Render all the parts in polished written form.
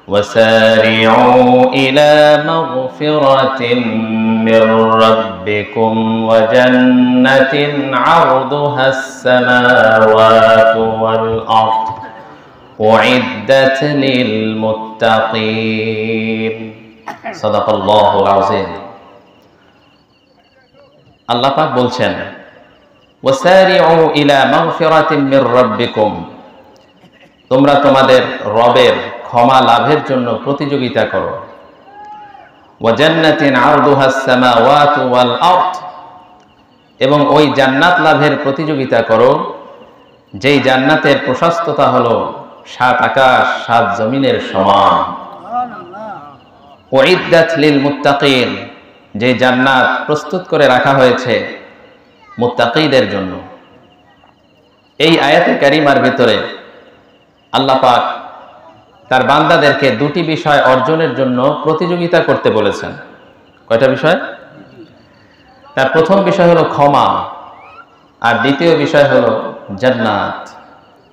وسارعوا إلى مغفرة من ربكم وجنة عرضها السماوات والأرض أعدت للمتقين صدق الله العظيم আল্লাহ পাক বলছেন ওয়াসারিউ ইলা মাগফিরাতিন মির রাব্বিকুম, তোমরা তোমাদের রবের ক্ষমা লাভের জন্য প্রতিযোগিতা করো। ওয়া জান্নাতিন আরদুহাস সামাওয়াতু ওয়াল আরদ, এবং ওই জান্নাত লাভের প্রতিযোগিতা করো যেই জান্নাতের প্রশস্ততা হলো 7 আকাশ 7 জমিনের সমান। উইদ্দাত লিল মুত্তাকিন, যে জান্নাত প্রস্তুত করে রাখা হয়েছে মুত্তাকিদের জন্য। এই আয়াতে কারিমার ভিতরে আল্লাহ পাক তার বান্দাদেরকে দুটি বিষয় অর্জনের জন্য প্রতিযোগিতা করতে বলেছেন। কয়টা বিষয়? তার প্রথম বিষয় হলো ক্ষমা, আর দ্বিতীয় বিষয় হলো জান্নাত।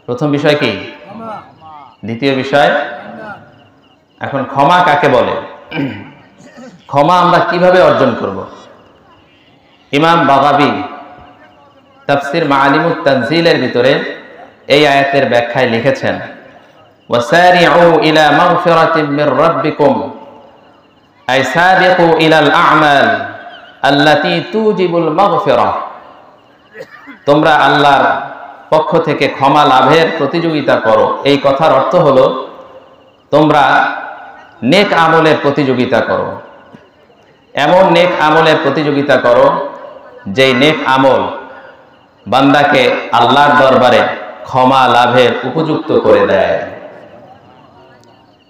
প্রথম বিষয় কি? দ্বিতীয় বিষয়। এখন ক্ষমা কাকে বলে? ক্ষমা আমরা কিভাবে অর্জন করব? ইমাম বাগাবী তাফসির মাআলিমুত তানজিলের ভিতরে এই আয়াতের ব্যাখ্যায় লিখেছেন ওয়াসারিউ ইলা মাগফিরাতিন মির রাব্বিকুম আই সাবিকু ইলাল আ'মাল আল্লাতী তুজিবুল মাগফিরাহ, তোমরা আল্লাহর পক্ষ থেকে ক্ষমা লাভের প্রতিযোগিতা করো। এই কথার অর্থ হলো তোমরা নেক আমলের প্রতিযোগিতা করো, এমন নেক আমলের প্রতিযোগিতা করো যেই নেক আমল বান্দাকে আল্লাহর দরবারে ক্ষমা লাভের উপযুক্ত করে দেয়।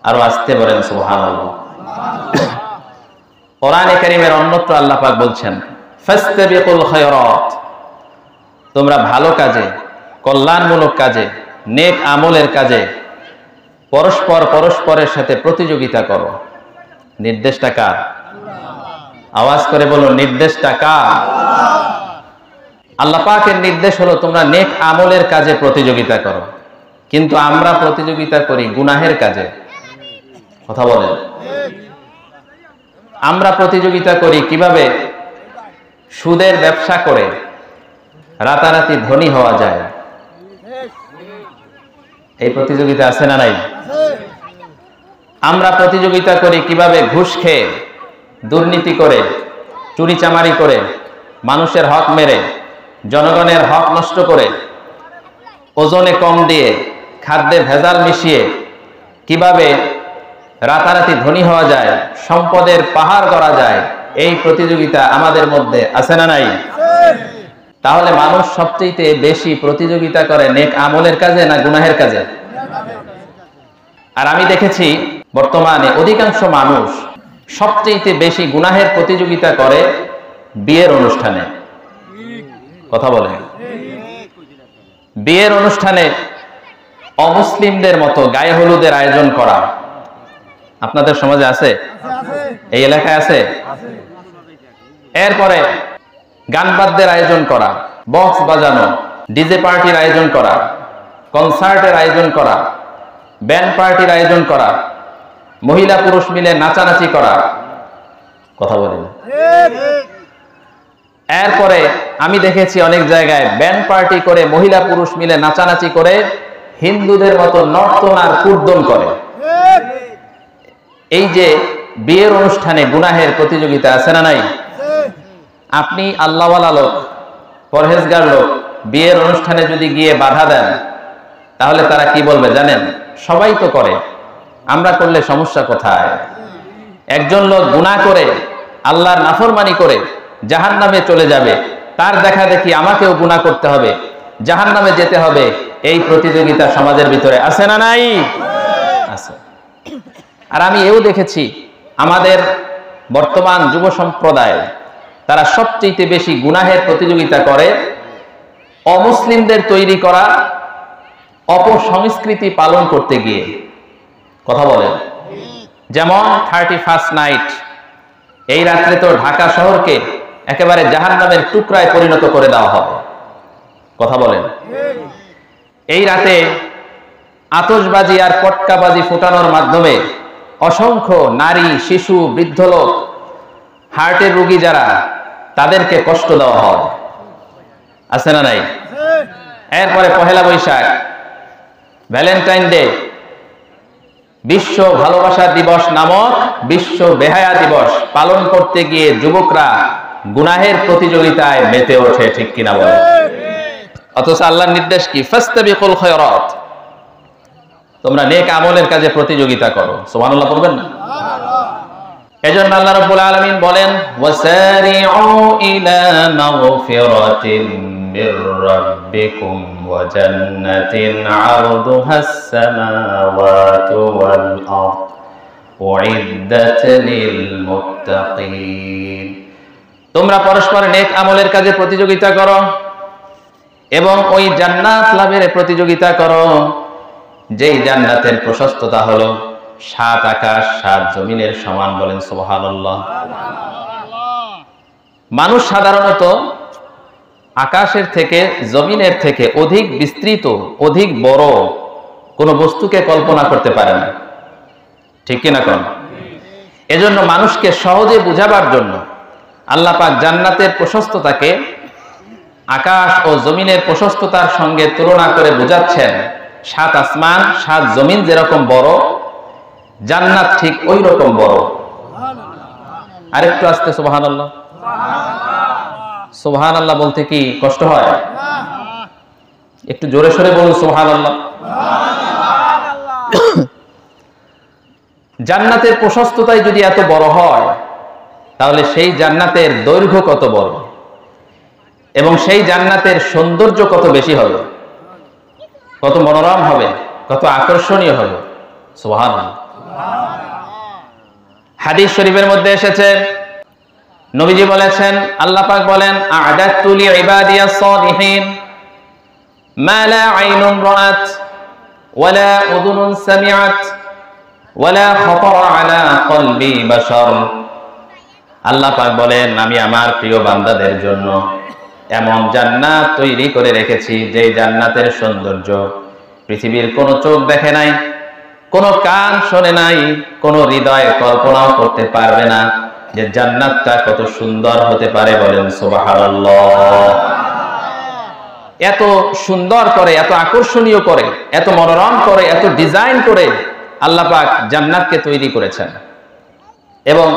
আরো আসতে বলেন সুবহানাল্লাহ। কোরআনে কারীমের অন্যত্র আল্লাহ পাক বলছেন ফাস্তাবিকুল খায়রাত, তোমরা ভালো কাজে, কল্যাণমূলক কাজে, নেক আমলের কাজে পরস্পরের সাথে প্রতিযোগিতা করো। নির্দেশটা কার? আওয়াজ করে বলো, নির্দেশটা কার? আল্লাহ পাকের নির্দেশ হলো তোমরা নেক আমলের কাজে প্রতিযোগিতা করো, কিন্তু আমরা প্রতিযোগিতা করি গুনাহের কাজে। কথা বলেন। আমরা প্রতিযোগিতা করি কিভাবে সুদের ব্যবসা করে রাতারাতি ধনী হওয়া যায়। এই প্রতিযোগিতা আছে না নাই? আমরা প্রতিযোগিতা করি কিভাবে ঘুষ খেয়ে, দুর্নীতি করে, চুরিচামারি করে, মানুষের হক মেরে, জনগণের হক নষ্ট করে, ওজনে কম দিয়ে, খাদ্যে ভেজাল মিশিয়ে কিভাবে রাতারাতি ধনী হওয়া যায়, সম্পদের পাহাড় করা যায়। এই প্রতিযোগিতা আমাদের মধ্যে আছে না নাই? তাহলে মানুষ সবচেয়ে বেশি প্রতিযোগিতা করে নেক আমলের কাজে না গুনাহের কাজে? আর আমি দেখেছি বর্তমানে অধিকাংশ মানুষ সবচেয়ে বেশি গুনাহের প্রতিযোগিতা করে বিয়ের অনুষ্ঠানে। কথা বলে। বিয়ের অনুষ্ঠানে অমুসলিমদের মতো গায়ে হলুদের আয়োজন করা আপনাদের সমাজে আছে? এই এলাকায় আছে? এরপরে গান বাদ্যের আয়োজন করা, বক্স বাজানো, ডিজে পার্টির আয়োজন করা, কনসার্টের আয়োজন করা, ব্যান্ড পার্টির আয়োজন করা, মহিলা পুরুষ মিলে নাচানাচি করা। কথা বলেন। এরপরে আমি দেখেছি অনেক জায়গায় ব্যান্ড পার্টি করে মহিলা পুরুষ মিলে নাচানাচি করে হিন্দুদের মতো নর্তন আর কুর্দন করে। এই যে বিয়ের অনুষ্ঠানে গুনাহের প্রতিযোগিতা আছে না নাই? আপনি আল্লাহওয়ালা লোক, পরহেজগার লোক, বিয়ের অনুষ্ঠানে যদি গিয়ে বাধা দেন তাহলে তারা কি বলবে জানেন? সবাই তো করে, আমরা করলে সমস্যা কোথায়? একজন লোক গুনাহ করে, আল্লাহর নাফরমানি করে জাহান্নামে চলে যাবে, তার দেখা দেখি আমাকেও গুনাহ করতে হবে, জাহান্নামে যেতে হবে। এই প্রতিযোগিতা সমাজের ভিতরে আছে না নাই? আছে। আর আমি এও দেখেছি আমাদের বর্তমান যুব সম্প্রদায়, তারা সবচেয়ে বেশি গুনাহের প্রতিযোগিতা করে অমুসলিমদের তৈরি করা অপসংস্কৃতি পালন করতে গিয়ে। কথা বলেন। যেমন 31st নাইট, এই রাত্রে তো ঢাকা শহরকে একেবারে জাহান্নামের টুকরায় পরিণত করে দেওয়া হবে। কথা বলেন। এই রাতে আতশবাজি আর পটকাবাজি ফোটানোর মাধ্যমে অসংখ্য নারী, শিশু, বৃদ্ধ লোক, হার্টের রোগী যারা, তাদেরকে কষ্ট দেওয়া হয়, আছে না নাই? এরপরে পহেলা বৈশাখ, ভ্যালেন্টাইন ডে, বিশ্ব ভালোবাসা দিবস নামক বিশ্ব বেহায়া দিবস পালন করতে গিয়ে যুবকরা গুনাহের প্রতিযোগিতায় মেতে ওঠে, ঠিক কিনা বলে? অথচ আল্লাহর নির্দেশ কি? ফাস্তাবিকুল খায়রাত, তোমরা নেক আমলের কাজে প্রতিযোগিতা করো। সুবহানাল্লাহ পড়বেন না? এজন্য আল্লাহ রাব্বুল আলামিন বলেন, ওয়াসারিউ ইলা মাগফিরাতিন মির রাব্বিকুম ওয়া জান্নাতিন আরদুহাস সামাওয়াতু ওয়াল আরদ উইদ্দাত লিল মুত্তাকিন। তোমরা পরস্পর নেক আমলের কাজে প্রতিযোগিতা করো এবং ওই জান্নাত লাভের প্রতিযোগিতা করো যেই জান্নাতের প্রশস্ততা হলো 7 আকাশ 7 জমিনের সমান। বলেন সুবহানাল্লাহ। মানুষ সাধারণত আকাশের থেকে, জমিনের থেকে অধিক বিস্তৃত, অধিক বড় কোন বস্তুকে কল্পনা করতে পারে না, ঠিক কিনা কোন? এজন্য মানুষকে সহজে বুঝাবার জন্য আল্লাহ পাক জান্নাতের প্রশস্ততাকে আকাশ ও জমিনের প্রশস্ততার সঙ্গে তুলনা করে বুঝাচ্ছেন। 7 আসমান 7 জমিন যেরকম বড়, জান্নাত ঠিক ওই রকম বড়। আরেকটু আস্তে সুবহানাল্লাহ। সুবহানাল্লাহ বলতে কি কষ্ট হয়? একটু জোরে সোরে বলুন সুবহানাল্লাহ। জান্নাতের প্রশস্ততাই যদি এত বড় হয়, তাহলে সেই জান্নাতের দৈর্ঘ্য কত বড় এবং সেই জান্নাতের সৌন্দর্য কত বেশি হবে, কত মনোরম হবে, কত আকর্ষণীয় হবে। সুবহানাল্লাহ। হাদিস শরীফের মধ্যে এসেছে, নবীজি বলেছেন, আল্লাহ পাক বলেন, আ'দাতু লিইবাদিয়াস সালিহিন মা লা আইনুন রাআত ওয়ালা উযুনুন সামিআত ওয়ালা খাতারা আলা কলবি বাশার। আল্লাহ পাক বলেন, আমি আমার প্রিয় বান্দাদের জন্য এমন জান্নাত তৈরি করে রেখেছি যে জান্নাতের সৌন্দর্য পৃথিবীর কোন চোখ দেখে নাই, কোন কান শোনে নাই, কোন হৃদয় কল্পনাও করতে পারবে না যে জান্নাতটা কত সুন্দর হতে পারে। বলেন সুবহানাল্লাহ। এত সুন্দর করে, এত আকর্ষণীয় করে, এত মনোরম করে, এত ডিজাইন করে আল্লাহ পাক জান্নাতকে তৈরি করেছেন। এবং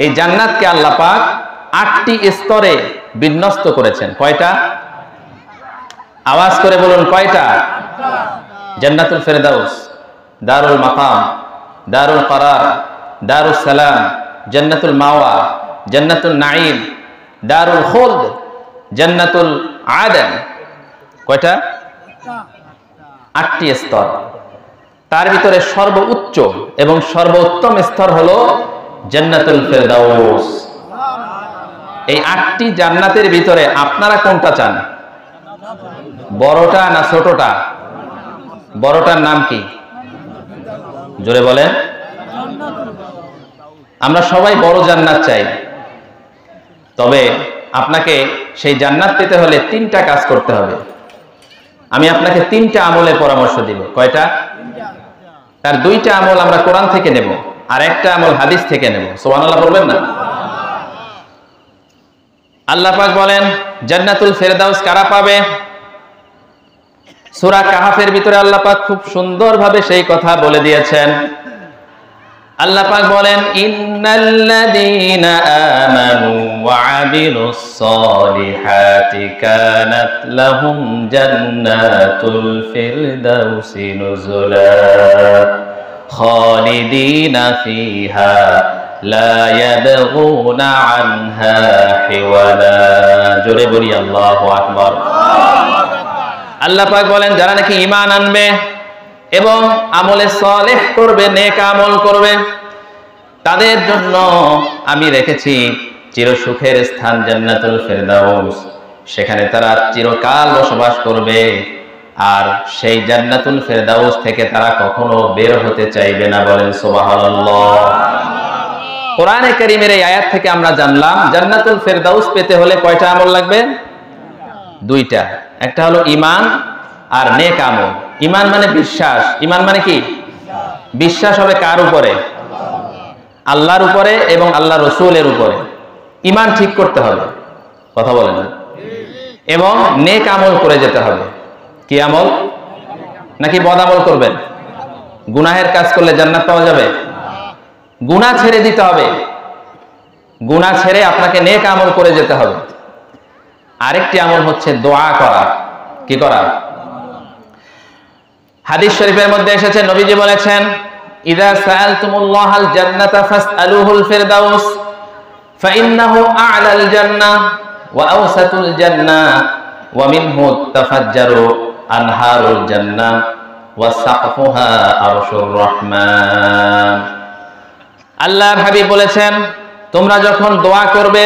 এই জান্নাতকে আল্লাহ পাক 8টি স্তরে বিন্যস্ত করেছেন। কয়টা? আওয়াজ করে বলুন, কয়টা? জান্নাতুল ফেরদাউস, দারুল মাকাম, দারুল করার, দারুল সালাম, জান্নাতুল মাওয়া, জান্নাতুল নাঈম, দারুল খুলদ, জান্নাতুল আদন। কয়টা? 8টি স্তর। তার ভিতরে সর্বোচ্চ এবং সর্বোত্তম স্তর হলো জান্নাতুল ফেরদাউস। এই 8টি জান্নাতের ভিতরে আপনারা কোনটা চান? বড়টা না ছোটটা? বড়টার নাম কি? জোরে বলেন। আমরা সবাই বড় জান্নাত চাই, তবে আপনাকে সেই জান্নাত পেতে হলে 3টা কাজ করতে হবে। আমি আপনাকে 3টা আমলের পরামর্শ দিব। কয়টা? তার 2টা আমল আমরা কোরআন থেকে নেব, আর একটা আমল হাদিস থেকে নেব। সুবহানাল্লাহ বলবেন না? আল্লাহ পাক বলেন, জান্নাতুল ফেরদাউস কারা পাবে? সূরা কাহফের ভিতরে আল্লাহ পাক খুব সুন্দরভাবে সেই কথা বলে দিয়েছেন। আল্লাহ পাক বলেন, ইন্নাল্লাযীনা আমানু ওয়া আমিলুস সলিহাতি কানাত লাহুম জান্নাতুল ফিরদাউসি নুজুলা খালিদিনা ফিহা লা ইয়াবগুনা আনহা হিওয়ালা। জোরে বলি আল্লাহু আকবার। আল্লাহ পাক বলেন, যারা নাকি ঈমান আনবে এবং আমলে সালেহ করবে, নেক আমল করবে, তাদের জন্য আমি রেখেছি চিরসুখের স্থান জান্নাতুল ফেরদাউস। সেখানে তারা চিরকাল বসবাস করবে, আর সেই জান্নাতুল ফেরদাউস থেকে তারা কখনো বের হতে চাইবে না। বলেন সুবহানাল্লাহ। কোরআনে কারীমের এই আয়াত থেকে আমরা জানলাম জান্নাতুল ফেরদাউস পেতে হলে কয়টা আমল লাগবে? 2টা। একটা হলো ঈমান আর নেক আমল। ঈমান মানে বিশ্বাস, ঈমান মানে কি? বিশ্বাস হবে কার উপরে? আল্লাহর উপরে এবং আল্লাহ রসুলের উপরে। ঈমান ঠিক করতে হবে, কথা বলেন না, এবং নেক আমল করে যেতে হবে। কি আমল? নাকি বদ আমল করবেন? গুনাহের কাজ করলে জান্নাত পাওয়া যাবে? গুনাহ ছেড়ে দিতে হবে, গুনাহ ছেড়ে আপনাকে নেক আমল করে যেতে হবে। আরেকটি আমল হচ্ছে দোয়া করা। কি করা? হাদিস শরীফের মধ্যে এসেছে, নবীজি বলেছেন, ইযা সাআলতুমুল্লাহাল জান্নাতা ফাসআলুহুল ফিরদাউস ফাইন্নাহু আ'লাল জান্নাহ ওয়া আওসাতুল জান্নাহ ওয়া মিনহু তাফাজ্জারু আনহারুল জান্নাহ ওয়া সাকফুহা আরশুর রহমান। আল্লাহর হাবিব বলেছেন, তোমরা যখন দোয়া করবে,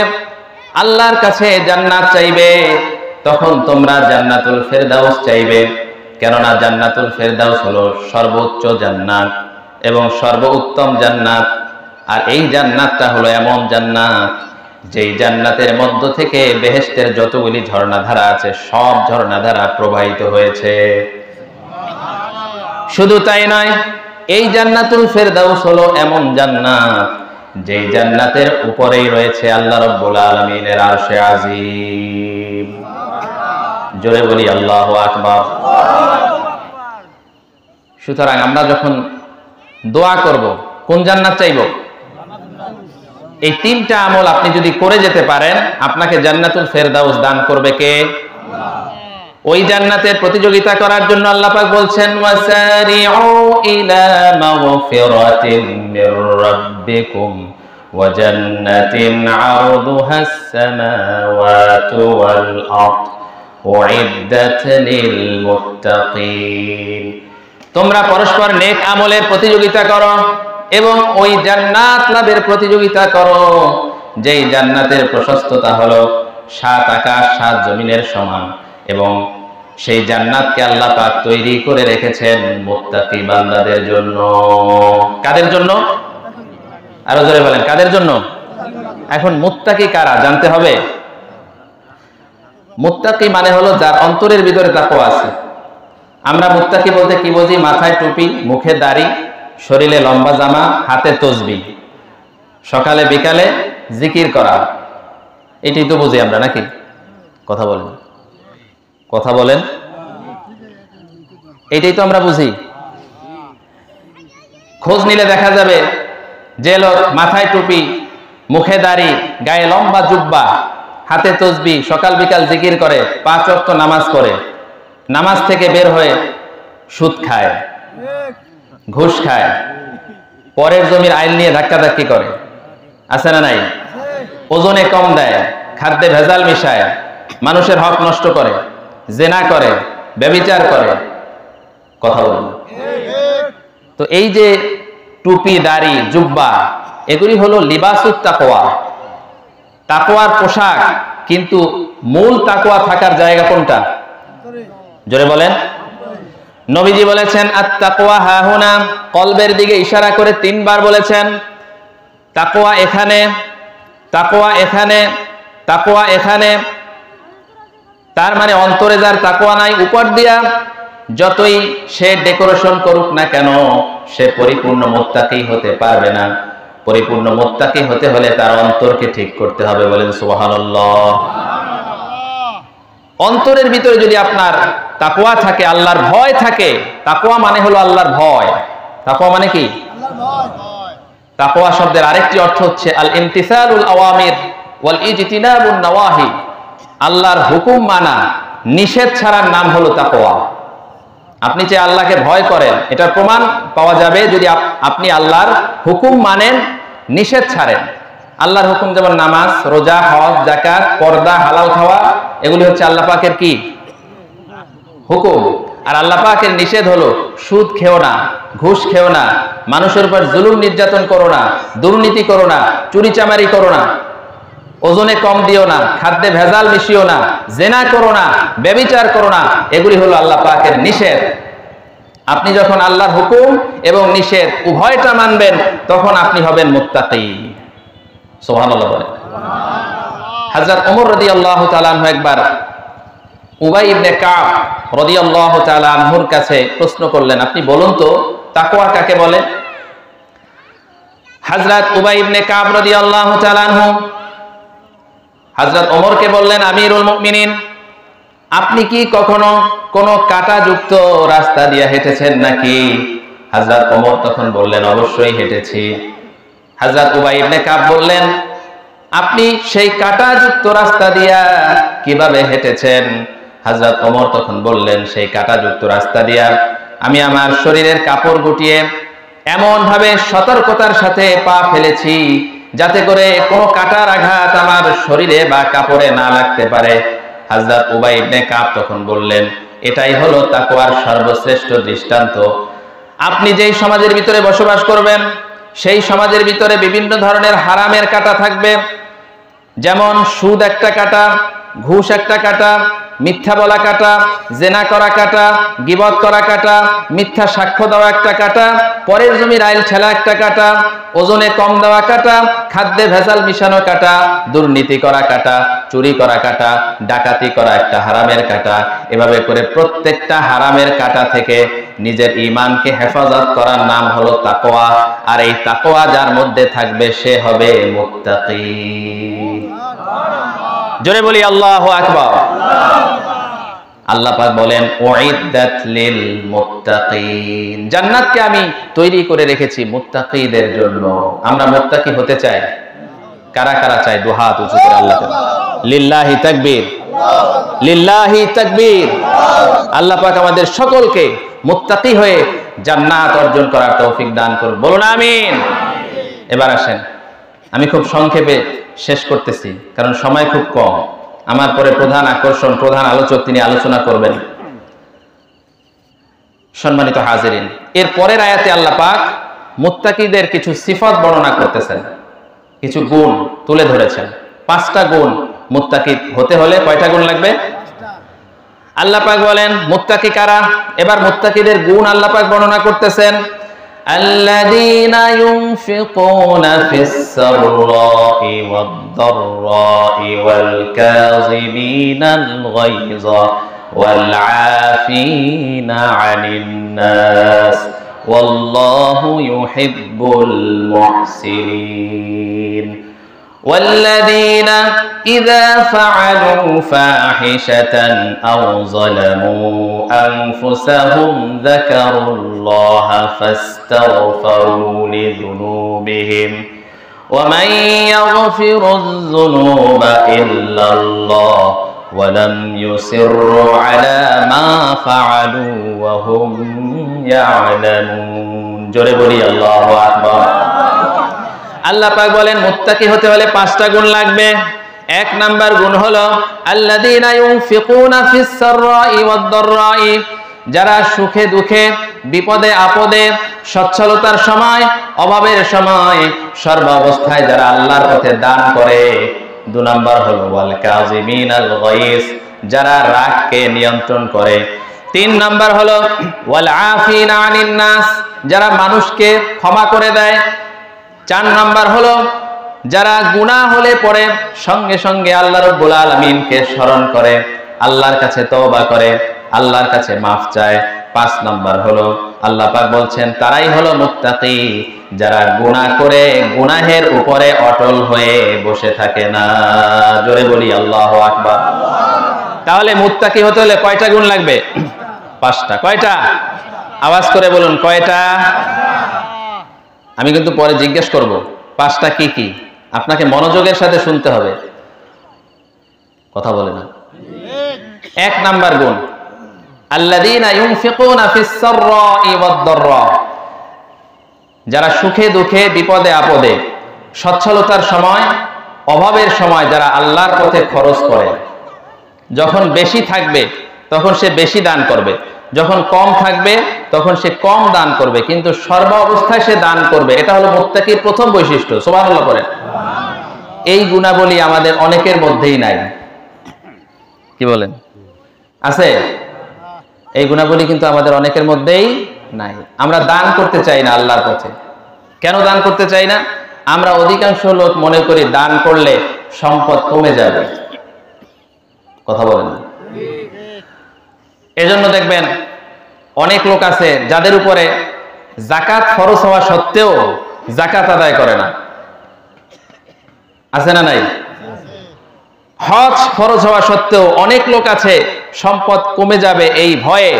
আল্লাহর কাছে জান্নাত চাইবে, তখন তোমরা জান্নাতুল ফেরদাউস চাইবে, কেননা জান্নাতুল ফেরদাউস হলো সর্বোচ্চ জান্নাত এবং সর্বোত্তম জান্নাত। আর এই জান্নাতটা হলো এমন জান্নাত যেই জান্নাতের মধ্য থেকে বেহেশতের যতগুলি ঝর্ণাধারা আছে সব ঝর্ণাধারা প্রবাহিত হয়েছে। শুধু তাই নয়, এই জান্নাতুল ফেরদাউস হলো এমন জান্নাত যেই জান্নাতের উপরেই রয়েছে আল্লাহ রাব্বুল আলামিনের আরশে আজিম। জোরে বলি আল্লাহু আকবার। সুতরাং আমরা যখন দোয়া করব, কোন জান্নাত চাইব? এই তিনটা আমল আপনি যদি করে যেতে পারেন, আপনাকে জান্নাতুল ফেরদাউস দান করবে কে? ওই জান্নাতের প্রতিযোগিতা করার জন্য আল্লাহ পাক বলছেন, ওয়াসারিউ ইলা মাগফিরাতিন মির রাব্বিকুম ওয়া জান্নাতিন আরদুহাস সামাওয়াতু ওয়াল আরদ উইদ্দাত লিল মুত্তাকিন। তোমরা পরস্পর নেক আমলের প্রতিযোগিতা করো এবং ওই জান্নাত লাভের প্রতিযোগিতা করো যেই জান্নাতের প্রশস্ততা হলো 7 আকাশ 7 জমিনের সমান, এবং সেই জান্নাতকে আল্লাহ পাক তৈরি করে রেখেছেন মুত্তাকি বান্দাদের জন্য। কাদের জন্য? আরো জোরে বলেন, কাদের জন্য? এখন মুত্তাকি কারা জানতে হবে। মুত্তাকি মানে হলো যার অন্তরের ভিতরে তাকওয়া আছে। আমরা মুত্তাকি বলতে কি বুঝি? মাথায় টুপি, মুখে দাড়ি, শরীরে লম্বা জামা, হাতে তসবিহ, সকালে বিকালে জিকির করা, এটাই তো বুঝি আমরা, নাকি? কথা বলেন, কথা বলেন, এটাই তো আমরা বুঝি। খোঁজ নিলে দেখা যাবে যে লোক মাথায় টুপি, মুখে দাড়ি, গায়ে লম্বা জুব্বা, হাতে তসবিহ, সকাল বিকাল জিকির করে, 5 ওয়াক্ত নামাজ পড়ে, নামাজ থেকে বের হয়ে সুদ খায়, ঘুষ খায়, পরের জমির আইল নিয়ে ধাক্কাধাক্কি করে, আছে না নাই? ওজনে কম দেয়, খাদ্যে ভেজাল মিশায়, মানুষের হক নষ্ট করে, জেনা করে, ব্যভিচার করে, কথা বলেন। তো এই যে টুপি, দাড়ি, জুব্বা, এগুলি হলো লিবাসুত তাকওয়া, তাকওয়ার পোশাক। কিন্তু মূল তাকওয়া থাকার জায়গা কোনটা? জোরে বলেন। নবীজি বলেছেন, আত-তাকওয়া হাহুনা, কলবের দিকে ইশারা করে 3 বার বলেছেন, তাকওয়া এখানে, তাকওয়া এখানে, তাকওয়া এখানে। তার মানে অন্তরে যার তাকওয়া নাই, উপর দিয়া যতই সে ডেকোরেশন করুক না কেন, সে পরিপূর্ণ মুত্তাকি হতে পারবে না। পরিপূর্ণ মুত্তাকি হতে হলে তার অন্তরকে ঠিক করতে হবে। বলেন সুবহানাল্লাহ। অন্তরের ভিতরে যদি আপনার তাকওয়া থাকে, আল্লাহর ভয় থাকে, তাকওয়া মানে হলো আল্লাহর ভয়। তাকওয়া মানে কি? আল্লাহর ভয়। তাকওয়া শব্দের আরেকটি অর্থ হচ্ছে আল ইমতিসালুল আওয়ামির ওয়াল ইজতিনাবুন নওয়াহি। আল্লাহর হুকুম মানা, নিষেধ ছাড়ার নাম হলো তাকওয়া। আপনি যে আল্লাহকে ভয় করেন, এটার প্রমাণ পাওয়া যাবে যদি আপনি আল্লাহর হুকুম মানেন, নিষেধ ছাড়েন। আল্লাহর হুকুম যেমন নামাজ, রোজা, হজ, যাকাত, পর্দা, হালাল খাওয়া, এগুলি হচ্ছে আল্লাহ পাকের কি? হুকুম। আর আল্লাহ পাকের নিষেধ হলো সুদ খেও না, ঘুষ খেও না, মানুষের উপর জুলুম নির্যাতন করো না, দুর্নীতি করো না, চুরিচামারি করো না, ওজনে কম দিও না, খাদ্যে ভেজাল মিশিও না, জেনা করো না, ব্যভিচার করো না। এগুলি হলো আল্লাহ পাকের নিষেধ। আপনি যখন আল্লাহর হুকুম এবং নিষেধ উভয়টা মানবেন, তখন আপনি হবেন মুত্তাকি। সুবহানাল্লাহ বলেন। হযরত ওমর রাদিয়াল্লাহু তাআলা আনহু একবার উবাই ইবনে কাব রাদিয়াল্লাহু তাআলা আনহুর কাছে প্রশ্ন করলেন, আপনি বলুন তো তাকওয়া কাকে বলে? হযরত উবাই ইবনে কাব রাদিয়াল্লাহু তাআলা আনহু হযরত ওমরকে বললেন, আমিরুল মুমিনিন, আপনি কি কখনো কোনো কাঁটাযুক্ত রাস্তা দিয়ে হেঁটেছেন নাকি? হযরত ওমর তখন বললেন, অবশ্যই হেঁটেছি। হযরত উবাই ইবনে কাব বললেন, আপনি সেই কাঁটাযুক্ত রাস্তা দিয়া কিভাবে হেঁটেছেন? হযরত ওমর তখন বললেন, সেই কাঁটাযুক্ত রাস্তা দিয়া আমি আমার শরীরের কাপড় গুটিয়ে এমন ভাবে সতর্কতার সাথে পা ফেলেছি যাতে করে কোনো কাঁটার আঘাত আমার শরীরে বা কাপড়ে না লাগতে পারে। হযরত উবাই ইবনে কাব তখন বললেন, এটাই হলো তাকওয়ার সর্বশ্রেষ্ঠ দৃষ্টান্ত। আপনি যেই সমাজের ভিতরে বসবাস করবেন সেই সমাজের ভিতরে বিভিন্ন ধরনের হারামের কাঁটা থাকবে, যেমন সুদ একটা কাঁটা, ঘুষ একটা কাঁটা, মিথ্যা বলা কাঁটা, জেনা করা কাঁটা, গীবত করা কাঁটা, মিথ্যা সাক্ষ্য দেওয়া একটা কাঁটা, পরের জমির আইল ঠেলা একটা কাঁটা, ওজনে কম দেওয়া কাঁটা, খাদ্যে ভেজাল মিশানো কাঁটা, দুর্নীতি করা কাঁটা, চুরি করা কাঁটা, ডাকাতি করা একটা হারামের কাঁটা। এভাবে করে প্রত্যেকটা হারামের কাঁটা থেকে নিজের ঈমানকে হেফাজত করার নাম হলো তাকওয়া। আর এই তাকওয়া যার মধ্যে থাকবে সে হবে মুত্তাকি। জোরে বলি আল্লাহু আকবার। আল্লাহ পাক বলেন, উইদ্দাত লিল মুত্তাকিন, জান্নাতকে আমি তৈরি করে রেখেছি মুত্তাকিদের জন্য। আমরা মুত্তাকি হতে চাই? কারা কারা চাই? দুই হাত উঁচু করে আল্লাহ পাক। লিল্লাহি তাকবীর, লিল্লাহি তাকবীর। আল্লাহ পাক আমাদের সকলকে মুত্তাকি হয়ে জান্নাত অর্জন করার তৌফিক দান করুন, বলুন আমিন। এবার আসেন, আমি খুব সংক্ষেপে শেষ করতেছি কারণ সময় খুব কম। আমার পরে প্রধান আকর্ষণ, প্রধান আলোচক তিনি আলোচনা করবেন। সম্মানিত হাজিরিন, এর পরের আয়াতে আল্লাহ পাক মুত্তাকিদের কিছু সিফাত বর্ণনা করতেছেন, কিছু গুণ তুলে ধরেছেন। 5টা গুণ মুত্তাকি হতে হলে কয়টা গুণ লাগবে? আল্লাহ পাক বলেন মুত্তাকি কারা। এবার মুত্তাকিদের গুণ আল্লাহ পাক বর্ণনা করতেছেন। الذين ينفقون في السراء والضراء والكاظمين الغيظ والعافين عن الناس والله يحب المحسنين والذين إذا فعلوا فاحشة أو ظلموا أنفسهم ذكروا الله فاستغفروا لذنوبهم ومن يغفر الذنوب إلا الله ولم يصروا على ما فعلوا وهم يعلمون জোরে বলি আল্লাহু আকবার। আল্লাহ পাক বলেন মুত্তাকি হতে হলে 5টা গুণ লাগবে। 1 নাম্বার গুণ হলো আল্লাযীনা ইউনফিকুনা ফিস সাররাই ওয়াদ দাররাই, যারা সুখে দুঃখে, বিপদে আপদে, সচ্ছলতার সময়, অভাবের সময়, সর্ব অবস্থায় যারা আল্লাহর পথে দান করে। 2 নাম্বার হলো ওয়াল কাযিমিনাল গায়জ, যারা রাগকে নিয়ন্ত্রণ করে। 3 নাম্বার হলো ওয়াল আফিনা আনিন নাস, যারা মানুষকে ক্ষমা করে দেয়। 4 নাম্বার হলো যারা গুনাহ হলে পরে সঙ্গে সঙ্গে আল্লাহ রাব্বুল আলামিনকে স্মরণ করে, আল্লাহর কাছে তওবা করে, আল্লাহর কাছে মাফ চায়। 5 নাম্বার হলো আল্লাহ পাক বলছেন তারাই হলো মুত্তাকি, যারা গুনাহ করে গুনাহের উপরে অটল হয়ে বসে থাকে না। জোরে বলি আল্লাহু আকবার। তাহলে মুত্তাকি হতে হলে কয়টা গুণ লাগবে? 5টা। কয়টা? আওয়াজ করে বলুন কয়টা? আমি কিন্তু পরে জিজ্ঞেস করব 5টা কি কি, আপনাকে মনোযোগের সাথে শুনতে হবে, কথা বলে না। 1 নাম্বার গুণ আল্লাযীনা ইউনফিকুনা ফিস সাররাই ওয়াদ দাররা, যারা সুখে দুঃখে, বিপদে আপদে, সচ্ছলতার সময়, অভাবের সময় যারা আল্লাহর পথে খরচ করে। যখন বেশি থাকবে তখন সে বেশি দান করবে, যখন কম থাকবে তখন সে কম দান করবে, কিন্তু সর্ব অবস্থায় সে দান করবে। এটা হলো মুত্তাকির প্রথম বৈশিষ্ট্য। সুবহানাল্লাহ পড়েন। এই গুণাবলী আমাদের অনেকের মধ্যেই নাই। কি বলেন? আছে? এই গুণাবলী কিন্তু আমাদের অনেকের মধ্যেই নাই। আমরা দান করতে চাই না আল্লাহর পথে। কেন দান করতে চাই না? আমরা অধিকাংশ লোক মনে করি দান করলে সম্পদ কমে যাবে। কথা বলেন না? এজন্য দেখবেন অনেক লোক আছে যাদের উপরে যাকাত ফরজ হওয়া সত্ত্বেও যাকাত আদায় করে না, আছে না নাই? হজ ফরজ হওয়া সত্ত্বেও অনেক লোক আছে সম্পদ কমে যাবে এই ভয়ে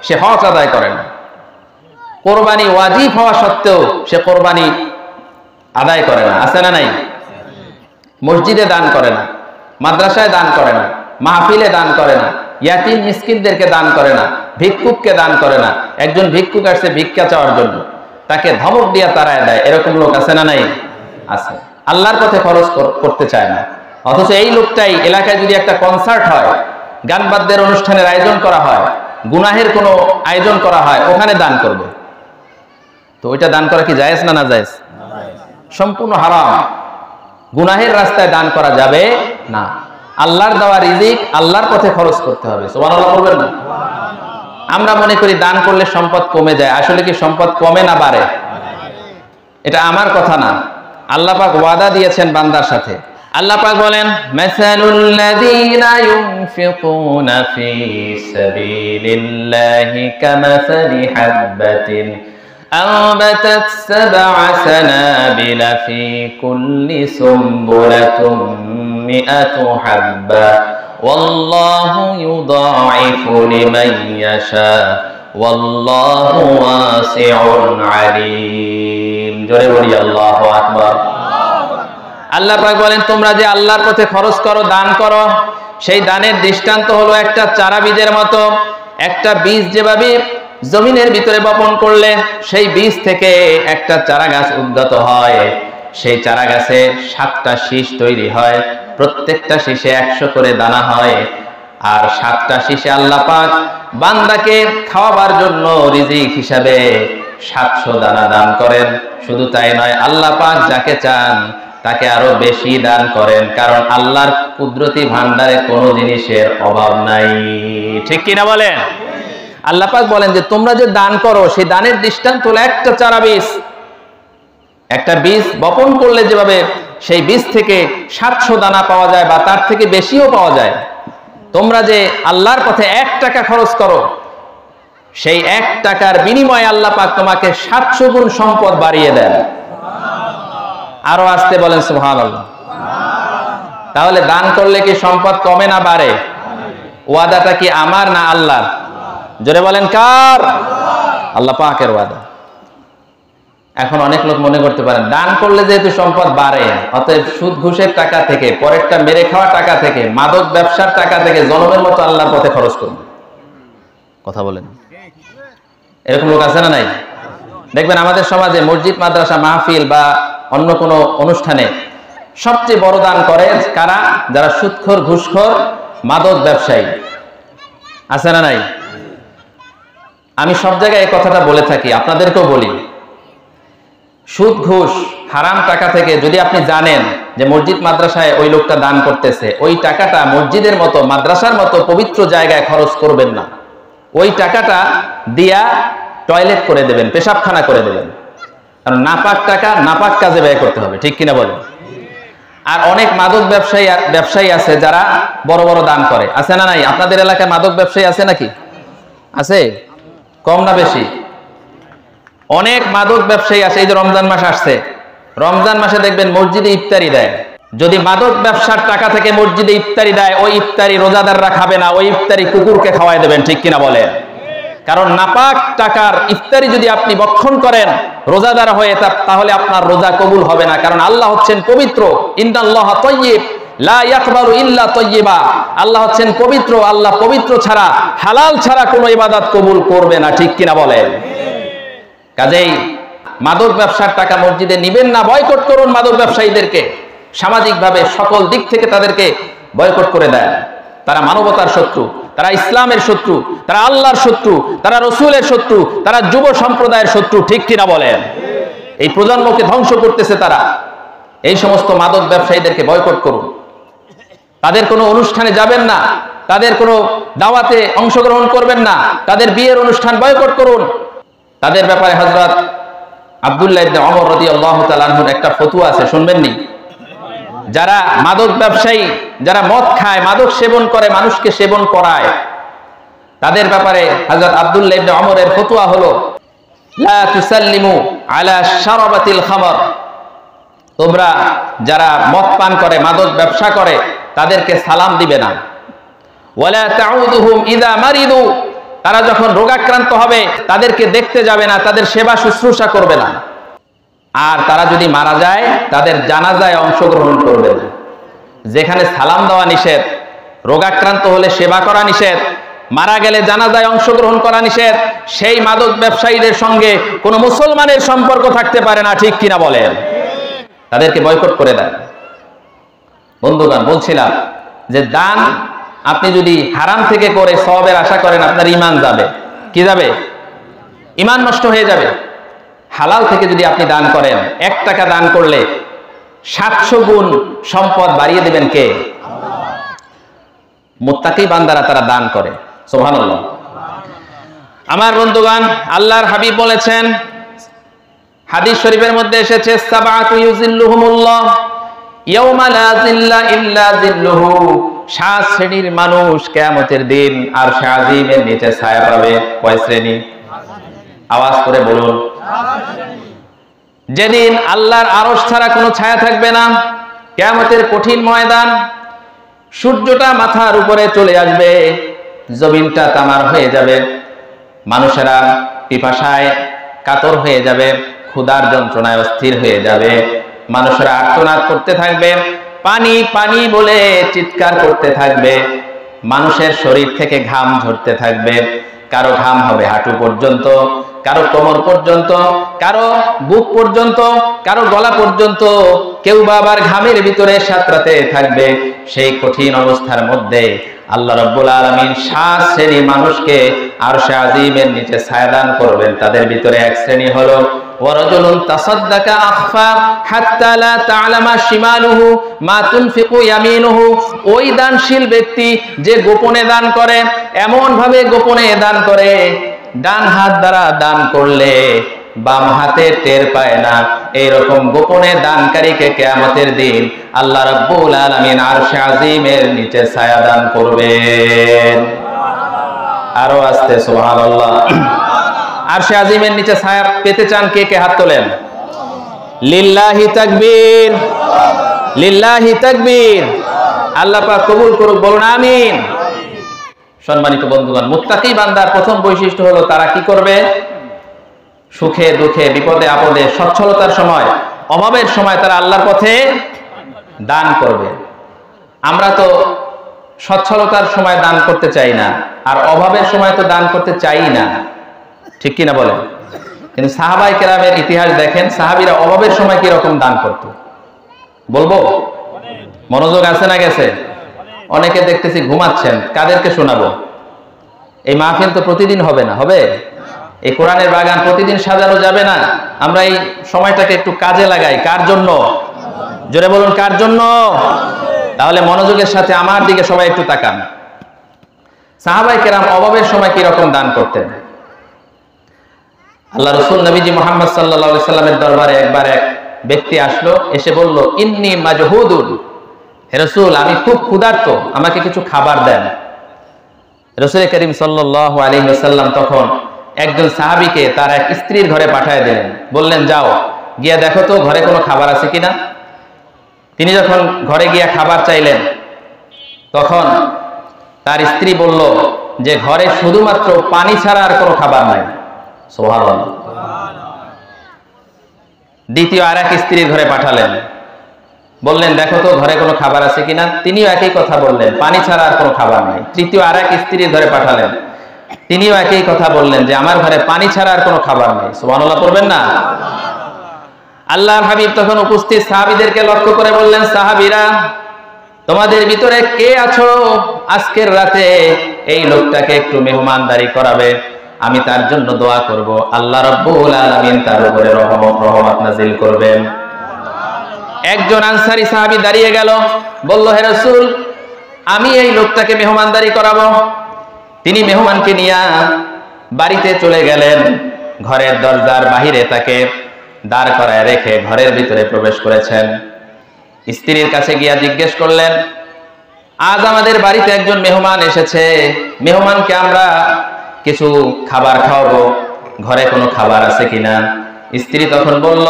সে হজ আদায় করে না। কোরবানি ওয়াজিব হওয়া সত্ত্বেও সে কোরবানি আদায় করে না, আছে না নাই? মসজিদে দান করে না, মাদ্রাসায় দান করে না, মাহফিলে দান করে না, ইয়াতিম মিসকিনদেরকে দান করে না, ভিক্ষুককে দান করে না। একজন ভিক্ষুক আসছে ভিক্ষা চাওয়ার জন্য, তাকে ধমক দিয়া তাড়ায় দেয়, এরকম লোক আছে না নাই? আছে। আল্লাহর পথে খরচ করতে চায় না, অথচ এই লোকটাই এলাকায় যদি একটা কনসার্ট হয়, গান বাদ্যের অনুষ্ঠানের আয়োজন করা হয়, গুনাহের কোনো আয়োজন করা হয়, ওখানে দান করবে। তো ওইটা দান করা কি জায়েজ না না জায়েজ? সম্পূর্ণ হারাম। গুনাহের রাস্তায় দান করা যাবে না। আল্লাহর দেওয়া রিজিক আল্লাহর পথে খরচ করতে হবে। সুবহানাল্লাহ বলবেন না? আমরা মনে করি দান করলে সম্পদ কমে যায়, আসলে কি সম্পদ কমে না বাড়ে? এটা আমার কথা না, আল্লাহ পাক ওয়াদা দিয়েছেন বান্দার সাথে। আল্লাহ পাক বলেন, মাসালুল লাযীনা ইউনফিকুনা ফী সাবিলিল্লাহি কামাসালি হাববাতিন أنبتت 7 سنابل في كل سنبلة 100 حبة والله يضاعف لمن يشاء والله واسع عليم। জোরে বলি আল্লাহু আকবার। আল্লাহ পাক বলেন, তোমরা যে আল্লাহর পথে খরচ করো, দান করো, সেই দানের দৃষ্টান্ত হলো একটা চারা বীজের মতো। একটা বীজ যেভাবে জমিনের ভিতরে বপন করলে সেই বীজ থেকে একটা চারা গাছ উদ্গত হয়, সেই চারা গাছে 7টা শীষ তৈরি হয়, প্রত্যেকটা শীষে 100 করে দানা হয়, আর 7টা শীষে আল্লাহ পাক বান্দাকে খাওয়াবার জন্য রিজিক হিসাবে 700 দানা দান করেন। শুধু তাই নয়, আল্লাহ পাক যাকে চান তাকে আরো বেশি দান করেন, কারণ আল্লাহর কুদরতি ভান্ডারে কোনো জিনিসের অভাব নাই। ঠিক কিনা বলেন? আল্লাহ পাক বলেন যে তোমরা যে দান করো, সেই দানের দৃষ্টান্ত হলো একটা চারা বীজ। একটা বীজ বপন করলে যেভাবে সেই বীজ থেকে 700 দানা পাওয়া যায় বা তার থেকে বেশিও পাওয়া যায়, তোমরা যে আল্লাহর পথে 1 টাকা খরচ করো, সেই 1 টাকার বিনিময়ে আল্লাহ পাক তোমাকে 700 গুণ সম্পদ বাড়িয়ে দেন। আরো আসতে বলেন সুবহানাল্লাহ। তাহলে দান করলে কি সম্পদ কমে না বাড়ে? ওয়াদাটা কি আমার না আল্লাহর? জোরে বলেন কার? আল্লাহ পাকের ওয়াদা। এখন অনেক লোক মনে করতে পারেন দান করলে যেহেতু সম্পদ বাড়ে, অতএব সুদ ঘুষের টাকা থেকে, পরেরটা মেরে খাওয়া টাকা থেকে, মাদক ব্যবসার টাকা থেকে জনমের মতো আল্লাহর পথে খরচ করবে। কথা বলেন, এরকম লোক আছে না নাই? দেখবেন আমাদের সমাজে মসজিদ, মাদ্রাসা, মাহফিল বা অন্য কোনো অনুষ্ঠানে সবচেয়ে বড় দান করে কারা? যারা সুদখোর, ঘুষখোর, মাদক ব্যবসায়ী। আছে না নাই? আমি সব জায়গায় এই কথাটা বলে থাকি, আপনাদেরকেও বলি, সুদ ঘুষ হারাম টাকা থেকে যদি আপনি জানেন যে মসজিদ মাদ্রাসায় ওই লোকটা দান করতেছে, ওই টাকাটা মসজিদের মতো, মাদ্রাসার মতো পবিত্র জায়গায় খরচ করবেন না। ওই টাকাটা দিয়া টয়লেট করে দেবেন, পেশাবখানা করে দেবেন, কারণ নাপাক টাকা নাপাক কাজে ব্যয় করতে হবে। ঠিক কিনা বলেন? আর অনেক মাদক ব্যবসায়ী আছে যারা বড় বড় দান করে। আছে না নাই? আপনাদের এলাকায় মাদক ব্যবসায়ী আছে নাকি? আছে? কম না বেশি? অনেক মাদক ব্যবসায়ী আছে। এই যে রমজান মাস আসছে, রমজান মাসে দেখবেন মসজিদে ইফতারি দেয়। যদি মাদক ব্যবসার টাকা থেকে মসজিদে ইফতারি দেয়, ওই ইফতারি রোজাদাররা খাবে না, ওই ইফতারি কুকুরকে খাওয়াই দেবেন। ঠিক কিনা বলেন? কারণ নাপাক টাকার ইফতারি যদি আপনি ভক্ষণ করেন রোজাদার হয়ে, তাহলে আপনার রোজা কবুল হবে না। কারণ আল্লাহ হচ্ছেন পবিত্র। ইন্নাল্লাহ তাইয়্যিব লা ইয়াকবালু ইল্লা তাইয়্যিবা। আল্লাহ হচ্ছেন পবিত্র, আল্লাহ পবিত্র ছাড়া, হালাল ছাড়া কোনো ইবাদত কবুল করবে না। ঠিক কিনা বলেন? কাজেই মাদক ব্যবসার টাকা মসজিদে নিবেন না, বয়কট করুন মাদক ব্যবসায়ীদেরকে। সামাজিকভাবে সকল দিক থেকে তাদেরকে বয়কট করে দেয়। তারা মানবতার শত্রু, তারা ইসলামের শত্রু, তারা আল্লাহর শত্রু, তারা রসুলের শত্রু, তারা যুব সম্প্রদায়ের শত্রু। ঠিক কিনা বলেন? এই প্রজন্মকে ধ্বংস করতেছে তারা। এই সমস্ত মাদক ব্যবসায়ীদেরকে বয়কট করুন। তাদের কোনো অনুষ্ঠানে যাবেন না, তাদের কোনো দাওয়াতে অংশগ্রহণ করবেন না, তাদের বিয়ের অনুষ্ঠান বয়কট করুন। তাদের ব্যাপারে হযরত আব্দুল্লাহ ইবনে ওমর রাদিয়াল্লাহু তাআলা আনহুর একটা ফতোয়া আছে, শুনবেননি? যারা মাদক ব্যবসায়ী, যারা মদ খায়, মাদক সেবন করে, মানুষকে সেবন করায়, তাদের ব্যাপারে হযরত আব্দুল্লাহ ইবনে ওমরের ফতোয়া হলো, লা তুসাল্লিমু আলা শারাবাতিল খামর, তোমরা যারা মদ পান করে, মাদক ব্যবসা করে, তাদেরকে সালাম দিবে না। ওয়ালা তাউদুহুম ইযা মারিদু, তারা যখন রোগাক্রান্ত হবে তাদেরকে দেখতে যাবে না, তাদের সেবা শুশ্রূষা করবে না। আর তারা যদি মারা যায় তাদের জানাজায় অংশগ্রহণ করবে না। যেখানে সালাম দেওয়া নিষেধ, রোগাক্রান্ত হলে সেবা করা নিষেধ, মারা গেলে জানাজায় অংশগ্রহণ করা নিষেধ, সেই মাদক ব্যবসায়ীদের সঙ্গে কোনো মুসলমানের সম্পর্ক থাকতে পারে না, ঠিক কিনা বলেন? তাদেরকে বয়কট করে দেন। বন্ধুগণ, বলছিলাম যে দান আপনি যদি হারাম থেকে করে সওয়াবের আশা করেন, আপনার ঈমান যাবে। কি যাবে? ঈমান নষ্ট হয়ে যাবে। হালাল থেকে যদি আপনি দান করেন, 1 টাকা দান করলে 700 গুণ সম্পদ বাড়িয়ে দেবেন কে? মুত্তাকি বান্দারা তারা দান করে। সুবহানাল্লাহ। আমার বন্ধুগণ, আল্লাহর হাবিব বলেছেন, হাদিস শরীফের মধ্যে এসেছে, সাবআতু ইউযিল্লুহুমুল্লাহ ইয়াওমা লা যিল্লা ইল্লা যিল্লুহু, 7 শ্রেণীর মানুষ কিয়ামতের দিন আরশে আজিমের নিচে ছায়া পাবে। কয় শ্রেণী? আওয়াজ করে বলুন। যেদিন আল্লাহর আরশ ছাড়া কোনো ছায়া থাকবে না, কিয়ামতের কঠিন ময়দান, সূর্যটা মাথার উপরে চলে আসবে, জমিনটা তামার হয়ে যাবে, মানুষেরা পিপাসায় কাতর হয়ে যাবে, ক্ষুধার যন্ত্রণায় অস্থির হয়ে যাবে, মানুষেরা আর্তনাদ করতে থাকবে, পানি পানি বলে চিৎকার করতে থাকবে, মানুষের শরীর থেকে ঘাম ঝরতে থাকবে, কারো ঘাম হবে হাঁটু পর্যন্ত, কারো কোমর পর্যন্ত, কারো বুক পর্যন্ত, কারো গলা পর্যন্ত, কেউ বা আবার ঘামের ভিতরে সাঁতরাতে থাকবে। সেই কঠিন অবস্থার মধ্যে আল্লাহ রাব্বুল আলামিন 7 শ্রেণীর মানুষকে আরশে আজিমের নিচে ছায়া দান করবেন। তাদের ভিতরে এক শ্রেণী হলো ওয়ারাজুলুন তাসাদ্দাকা আখফা হাত্তা লা তা'লামা শিমালুহু মা তুনফিকু ইয়ামিনুহু, ওই দানশীল ব্যক্তি যে গোপনে দান করে, এমন ভাবে গোপনে দান করে, ডান হাত দ্বারা দান করলে বাম হাতে টের পায় না। এইরকম গোপনে দানকারীকে কিয়ামতের দিন আল্লাহ রাব্বুল আলামিন আরশে আজিমের নিচে ছায়া দান করবেন। আরো আস্তে সুবহানাল্লাহ। আরশে আজিমের নিচে ছায়া পেতে চান কে কে? হাত তোলেন। লিল্লাহি তাকবীর, লিল্লাহি তাকবীর। আল্লাহ পাক কবুল করুক, বলুন আমিন। সম্মানিত বন্ধুগণ, মুত্তাকি বান্দার প্রথম বৈশিষ্ট্য হলো তারা কি করবে? সুখে দুঃখে, বিপদে আপদে, সচ্ছলতার সময়, অভাবের সময় তারা আল্লাহর পথে দান করবে। আমরা তো সচ্ছলতার সময় দান করতে চাই না, আর অভাবের সময় তো দান করতে চাই না, ঠিক কিনা বলেন? কিন্তু সাহাবায়ে কেরামের ইতিহাস দেখেন, সাহাবীরা অভাবের সময় কি রকম দান করত। বলবো? মনোযোগ আছে না গেছে? অনেকে দেখতেছি ঘুমাচ্ছেন, কাদেরকে শোনাবো? এই মাহফিল তো প্রতিদিন হবে না, হবে? এই কোরআনের বাগান প্রতিদিন সাজানো যাবে না। আমরা এই সময়টাকে একটু কাজে লাগাই। কার জন্য? জোরে বলুন, কার জন্য? তাহলে মনোযোগের সাথে আমার দিকে সবাই একটু তাকান। সাহাবায়ে কেরাম অভাবের সময় কি রকম দান করতেন? আল্লাহ রাসূল নবীজি মুহাম্মদ সাল্লাল্লাহু আলাইহি সাল্লামের দরবারে একবার এক ব্যক্তি আসলো, এসে বলল, ইন্নী মাজহুদুন, হে রাসূল আমি খুব ক্ষুধার্ত, আমাকে কিছু খাবার দেন। রাসূল করিম সাল্লাল্লাহু আলাইহি ওয়াসাল্লাম তখন একজন সাহাবীকে তার এক স্ত্রীর ঘরে পাঠিয়ে দিলেন, বললেন যাও গিয়ে দেখো তো ঘরে কোনো খাবার আছে কিনা। তিনি যখন ঘরে গিয়ে খাবার চাইলেন, তখন তার স্ত্রী বলল যে ঘরে শুধুমাত্র পানি ছাড়া আর কোনো খাবার নাই। সুবহানাল্লাহ। দ্বিতীয় আর এক স্ত্রীর ঘরে পাঠালেন, বললেন দেখো তো ঘরে কোনো খাবার আছে কিনা। তিনিও একই কথা বললেন, পানি ছাড়া আর কোনো খাবার নাই। তৃতীয় আর এক স্ত্রীর ঘরে পাঠালেন, তিনিও একই কথা বললেন যে আমার ঘরে পানি ছাড়া আর কোনো খাবার নেই। সুবহানাল্লাহ পড়বেন না? আল্লাহর হাবিব তখন উপস্থিত সাহাবীদেরকে লক্ষ্য করে বললেন, সাহাবীরা তোমাদের ভিতরে কে আছো আজকের রাতে এই লোকটাকে একটু মেহমানদারি করাবে, আমি তার জন্য দোয়া করব, আল্লাহ রাব্বুল আলামিন তার উপরে রহমত নাজিল করবেন। একজন আনসারী সাহাবী দাঁড়িয়ে গেল, বলল হে রাসূল আমি এই লোকটাকে মেহমানদারি করাবো। তিনি মেহমানকে নিয়ে বাড়িতে চলে গেলেন, ঘরের দরজার বাহিরে তাকে দাঁড় করায় রেখে ঘরের ভিতরে প্রবেশ করেছেন। স্ত্রীর কাছে গিয়া জিজ্ঞেস করলেন, আজ আমাদের বাড়িতে একজন মেহমান এসেছে, মেহমানকে আমরা কিছু খাবার খাওয়াবো, ঘরে কোনো খাবার আছে কিনা? স্ত্রী তখন বলল,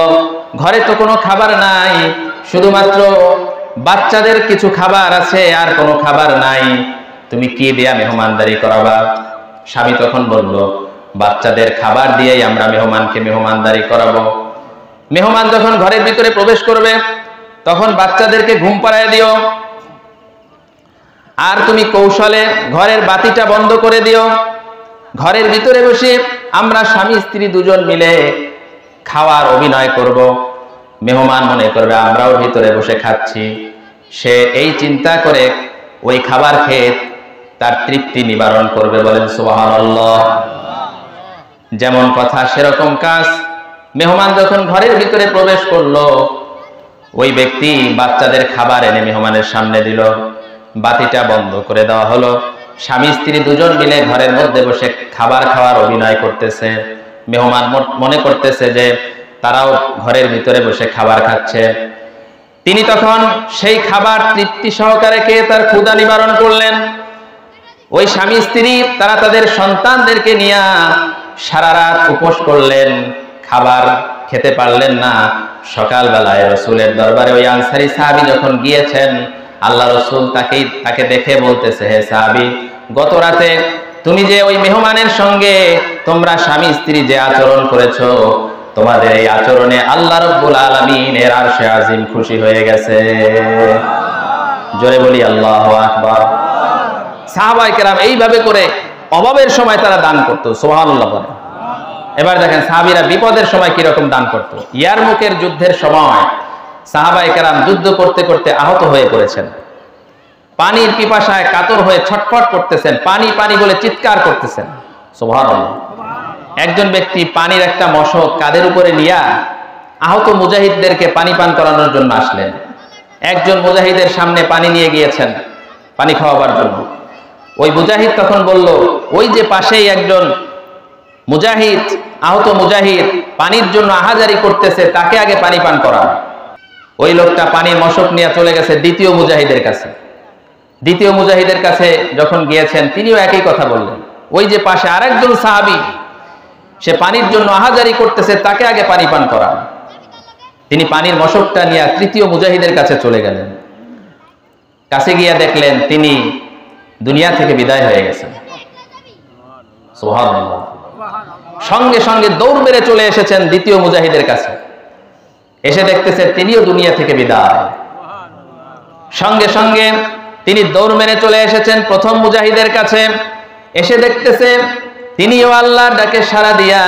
ঘরে তো কোনো খাবার নাই, শুধুমাত্র বাচ্চাদের কিছু খাবার আছে, আর কোনো খাবার নাই, তুমি কি দেয়া মেহমানদারি করাবা? স্বামী তখন বলল, বাচ্চাদের খাবার দিয়েই আমরা মেহমানকে মেহমানদারি করাবো। মেহমান যখন ঘরের ভিতরে প্রবেশ করবে তখন বাচ্চাদেরকে ঘুম পাড়ায় দিও, আর তুমি কৌশলে ঘরের বাতিটা বন্ধ করে দিও। ঘরের ভিতরে বসে আমরা স্বামী স্ত্রী দুজন মিলে খাওয়ার অভিনয় করব। মেহমান মনে করবে আমরাও ভিতরে বসে খাচ্ছি। সে এই চিন্তা করে ওই খাবার খেয়ে তার তৃপ্তি নিবারণ করবে। বলেন সুবহানাল্লাহ। যেমন কথা সেরকম কাজ। মেহমান যখন ঘরের ভিতরে প্রবেশ করলো, ওই ব্যক্তি বাচ্চাদের খাবার এনে মেহমানের সামনে দিল, বাতিটা বন্ধ করে দেওয়া হলো। স্বামী স্ত্রী দুজন মিলে ঘরের মধ্যে বসে খাবার খাওয়ার অভিনয় করতেছে। মেহমান মনে করতেছে যে তারাও ঘরের ভিতরে বসে খাবার খাচ্ছে। তিনি তখন সেই খাবার তৃপ্তি সহকারে খেয়ে তার ক্ষুধা নিবারণ করলেন। ওই স্বামী স্ত্রী তারা তাদের সন্তানদেরকে নিয়ে সারা রাত উপোস করলেন, খাবার খেতে পারলেন না। সকালবেলায় রসুলের দরবারে ওই আনসারী সাহাবী যখন গিয়েছেন, আল্লাহ রসুল তাকে দেখে বলতেছে, হে সাহাবী, গত রাতে তুমি যে ওই মেহমানের সঙ্গে তোমরা স্বামী স্ত্রী যে আচরণ করেছো, তোমাদের এই আচরণে আল্লাহ রাব্বুল আলামিন এর আরশে আজিম খুশি হয়ে গেছে। জোরে বলি আল্লাহু আকবার। সাহাবায়ে কেরাম এইভাবে করে অভাবের সময় তারা দান করতো। সুবহানাল্লাহ বলেন। এবার দেখেন সাহাবীরা বিপদের সময় কিরকম দান করত। ইয়ারমুকের যুদ্ধের সময় সাহাবায়ে কেরাম যুদ্ধ করতে করতে আহত হয়ে পড়েছেন। পানির পিপাসায় কাতর হয়ে ছটফট করতেছেন, পানি পানি বলে চিৎকার করতেছেন। সুবহানাল্লাহ। একজন ব্যক্তি পানির একটা মশক কাঁধের উপরে নিয়ে আহত মুজাহিদদেরকে পানি পান করানোর জন্য আসলেন। একজন মুজাহিদের সামনে পানি নিয়ে গিয়েছেন পানি খাওয়াবার জন্য। ওই মুজাহিদ তখন বলল, ওই যে পাশেই একজন মুজাহিদ, আহত মুজাহিদ পানির জন্য আহাজারি করতেছে, তাকে আগে পানি পান করা। ওই লোকটা পানির মশক নিয়ে চলে গেছে দ্বিতীয় মুজাহিদের কাছে। দ্বিতীয় মুজাহিদের কাছে যখন গিয়েছেন, তিনিও একই কথা বললেন, ওই যে পাশে আরেকজন সাহাবী, সে পানির জন্য আহাজারি করতেছে, তাকে আগে পানি পান করা। তিনি পানির মশকটা নিয়ে তৃতীয় মুজাহিদের কাছে চলে গেলেন। কাছে গিয়ে দেখলেন তিনি দুনিয়া থেকে বিদায় হয়ে গেছেন। সুবহানাল্লাহ। সঙ্গে সঙ্গে দৌড় মেরে চলে এসেছেন দ্বিতীয় মুজাহিদের কাছে। এসে দেখতেছে তিনিও দুনিয়া থেকে বিদায়। সঙ্গে সঙ্গে তিনি দৌড় মেরে চলে এসেছেন প্রথম মুজাহিদের কাছে। এসে দেখতেছে তিনিও আল্লাহর ডাকে সাড়া দিয়া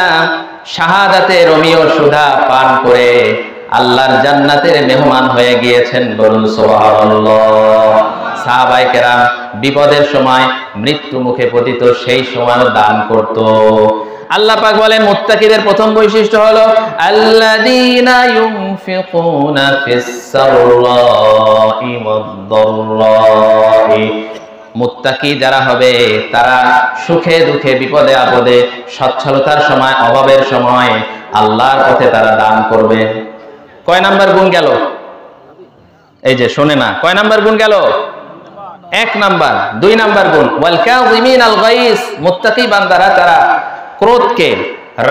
শাহাদাতে রমিও সুধা পান করে আল্লাহর জান্নাতের মেহমান হয়ে গিয়েছেন। বলুন সুবহানাল্লাহ। সাহাবায়ে কেরাম বিপদের সময়, মৃত্যু মুখে পতিত সেই সময়ও দান করত। আল্লাহ পাক বলেন মুত্তাকিদের প্রথম বৈশিষ্ট্য হলো আল্লাযীনা ইউনফিকুনা ফিস সাররাই ওয়াদ দাররাই। মুত্তাকি যারা হবে তারা সুখে দুঃখে, বিপদে আপদে, সচ্ছলতার সময়, অভাবের সময় আল্লাহর পথে তারা দান করবে। কয় নাম্বার গুণ গেল? এই যে শোনে না, কয় নাম্বার গুণ গেল? এক নাম্বার। দুই নাম্বার গুণ ওয়াল কাযিমিনাল গায়স। মুত্তাকি বান্দারা তারা ক্রোধকে,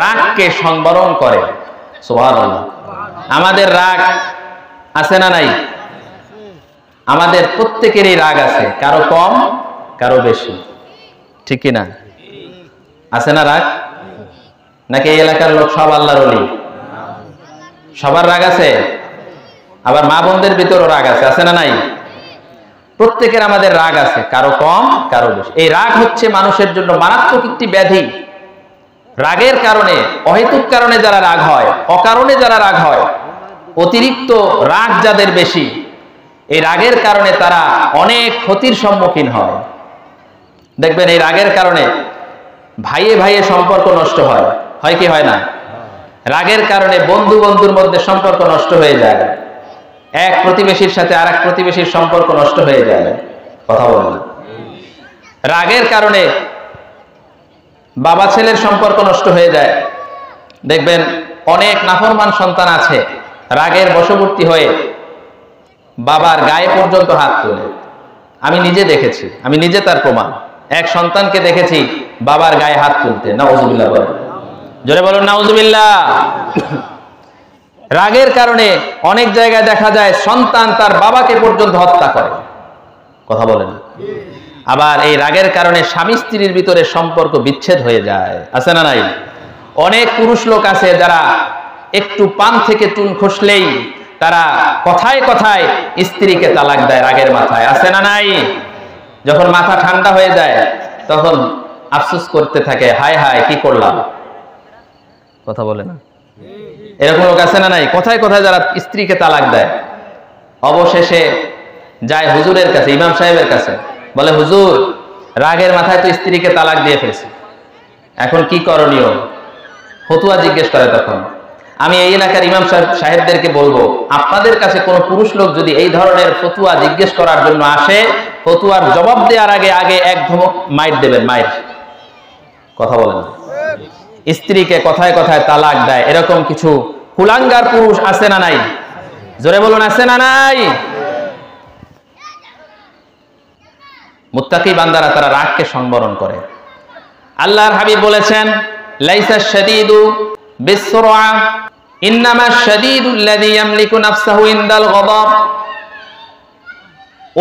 রাগকে সংবরণ করে। সুবহানাল্লাহ। আমাদের রাগ আছে না নাই? আমাদের প্রত্যেকেরই রাগ আছে, কারো কম কারো বেশি, ঠিক কি না? আছে না রাগ? নাকি এই এলাকার লোক সব আল্লাহর ওলি? সবার রাগ আছে? আবার মা বোনদের ভিতরও রাগ আছে, আছে না নাই? প্রত্যেকের আমাদের রাগ আছে, কারো কম কারো বেশি। এই রাগ হচ্ছে মানুষের জন্য মারাত্মক একটি ব্যাধি। রাগের কারণে, অহেতুক কারণে যারা রাগ হয়, অকারণে যারা রাগ হয়, অতিরিক্ত রাগ যাদের বেশি, এই রাগের কারণে তারা অনেক ক্ষতির সম্মুখীন হয়। দেখবেন এই রাগের কারণে ভাইয়ে ভাইয়ে সম্পর্ক নষ্ট হয়, হয় কি হয় না? রাগের কারণে বন্ধু বন্ধুর মধ্যে সম্পর্ক নষ্ট হয়ে যায়, এক প্রতিবেশীর সাথে আর এক প্রতিবেশীর সম্পর্ক নষ্ট হয়ে যায়। কথা বলেন না? রাগের কারণে বাবা ছেলের সম্পর্ক নষ্ট হয়ে যায়। দেখবেন অনেক নাফরমান সন্তান আছে, রাগের বশবর্তী হয়ে বাবার গায়ে পর্যন্ত হাত তোলে। আমি নিজে দেখেছি, আমি নিজে তার প্রমাণ। এক সন্তানকে দেখেছি বাবার গায়ে হাত তুলতে, নাউজুবিল্লাহ বলেন, জোরে বলুন নাউজুবিল্লাহ। রাগের কারণে অনেক জায়গায় দেখা যায় সন্তান তার বাবাকে পর্যন্ত হত্যা করে, কথা বলেন। আবার এই রাগের কারণে স্বামী স্ত্রীর ভিতরে সম্পর্ক বিচ্ছেদ হয়ে যায়, আছে না নাই? অনেক পুরুষ লোক আছে যারা একটু পান থেকে চুন খসলেই তারা কথায় কথায় স্ত্রীকে তালাক দেয় রাগের মাথায়, আছে না নাই? যখন মাথা ঠান্ডা হয়ে যায় তখন আফসোস করতে থাকে, হায় হায় কি করলাম, কথা বলে না? এরকম লোক আছে না নাই? কথায় কথায় যারা স্ত্রীকে তালাক দেয়, অবশেষে যায় হুজুরের কাছে, ইমাম সাহেবের কাছে, বলে হুজুর রাগের মাথায় তো স্ত্রীকে তালাক দিয়ে ফেলছি, এখন কি করণীয়? ফতুয়া জিজ্ঞেস করে। তখন আমি এই এলাকার ইমাম সাহেবদেরকে বলবো, আপনাদের কাছে কোন পুরুষ লোক যদি এই ধরনের ফতুয়া জিজ্ঞেস করার জন্য আসে, ফতুয়ার জবাব দেওয়ার আগে আগে এক ধমক মাইর দেবেন, মাইর, কথা বলেন। স্ত্রীকে কথায় কথায় তালাক দেয় এরকম কিছু কুলাঙ্গার পুরুষ আছে না নাই? জোরে বলুন, আছে না নাই? মুত্তাকি বান্দারা তারা রাগকে সংবরণ করে। আল্লাহর হাবিব বলেছেন, লাইসা শাদীদু বিসসুরআ ইন্নামা শাদীদুল্লাযী ইয়ামলিকু নাফসাহু ইনদাল গযব।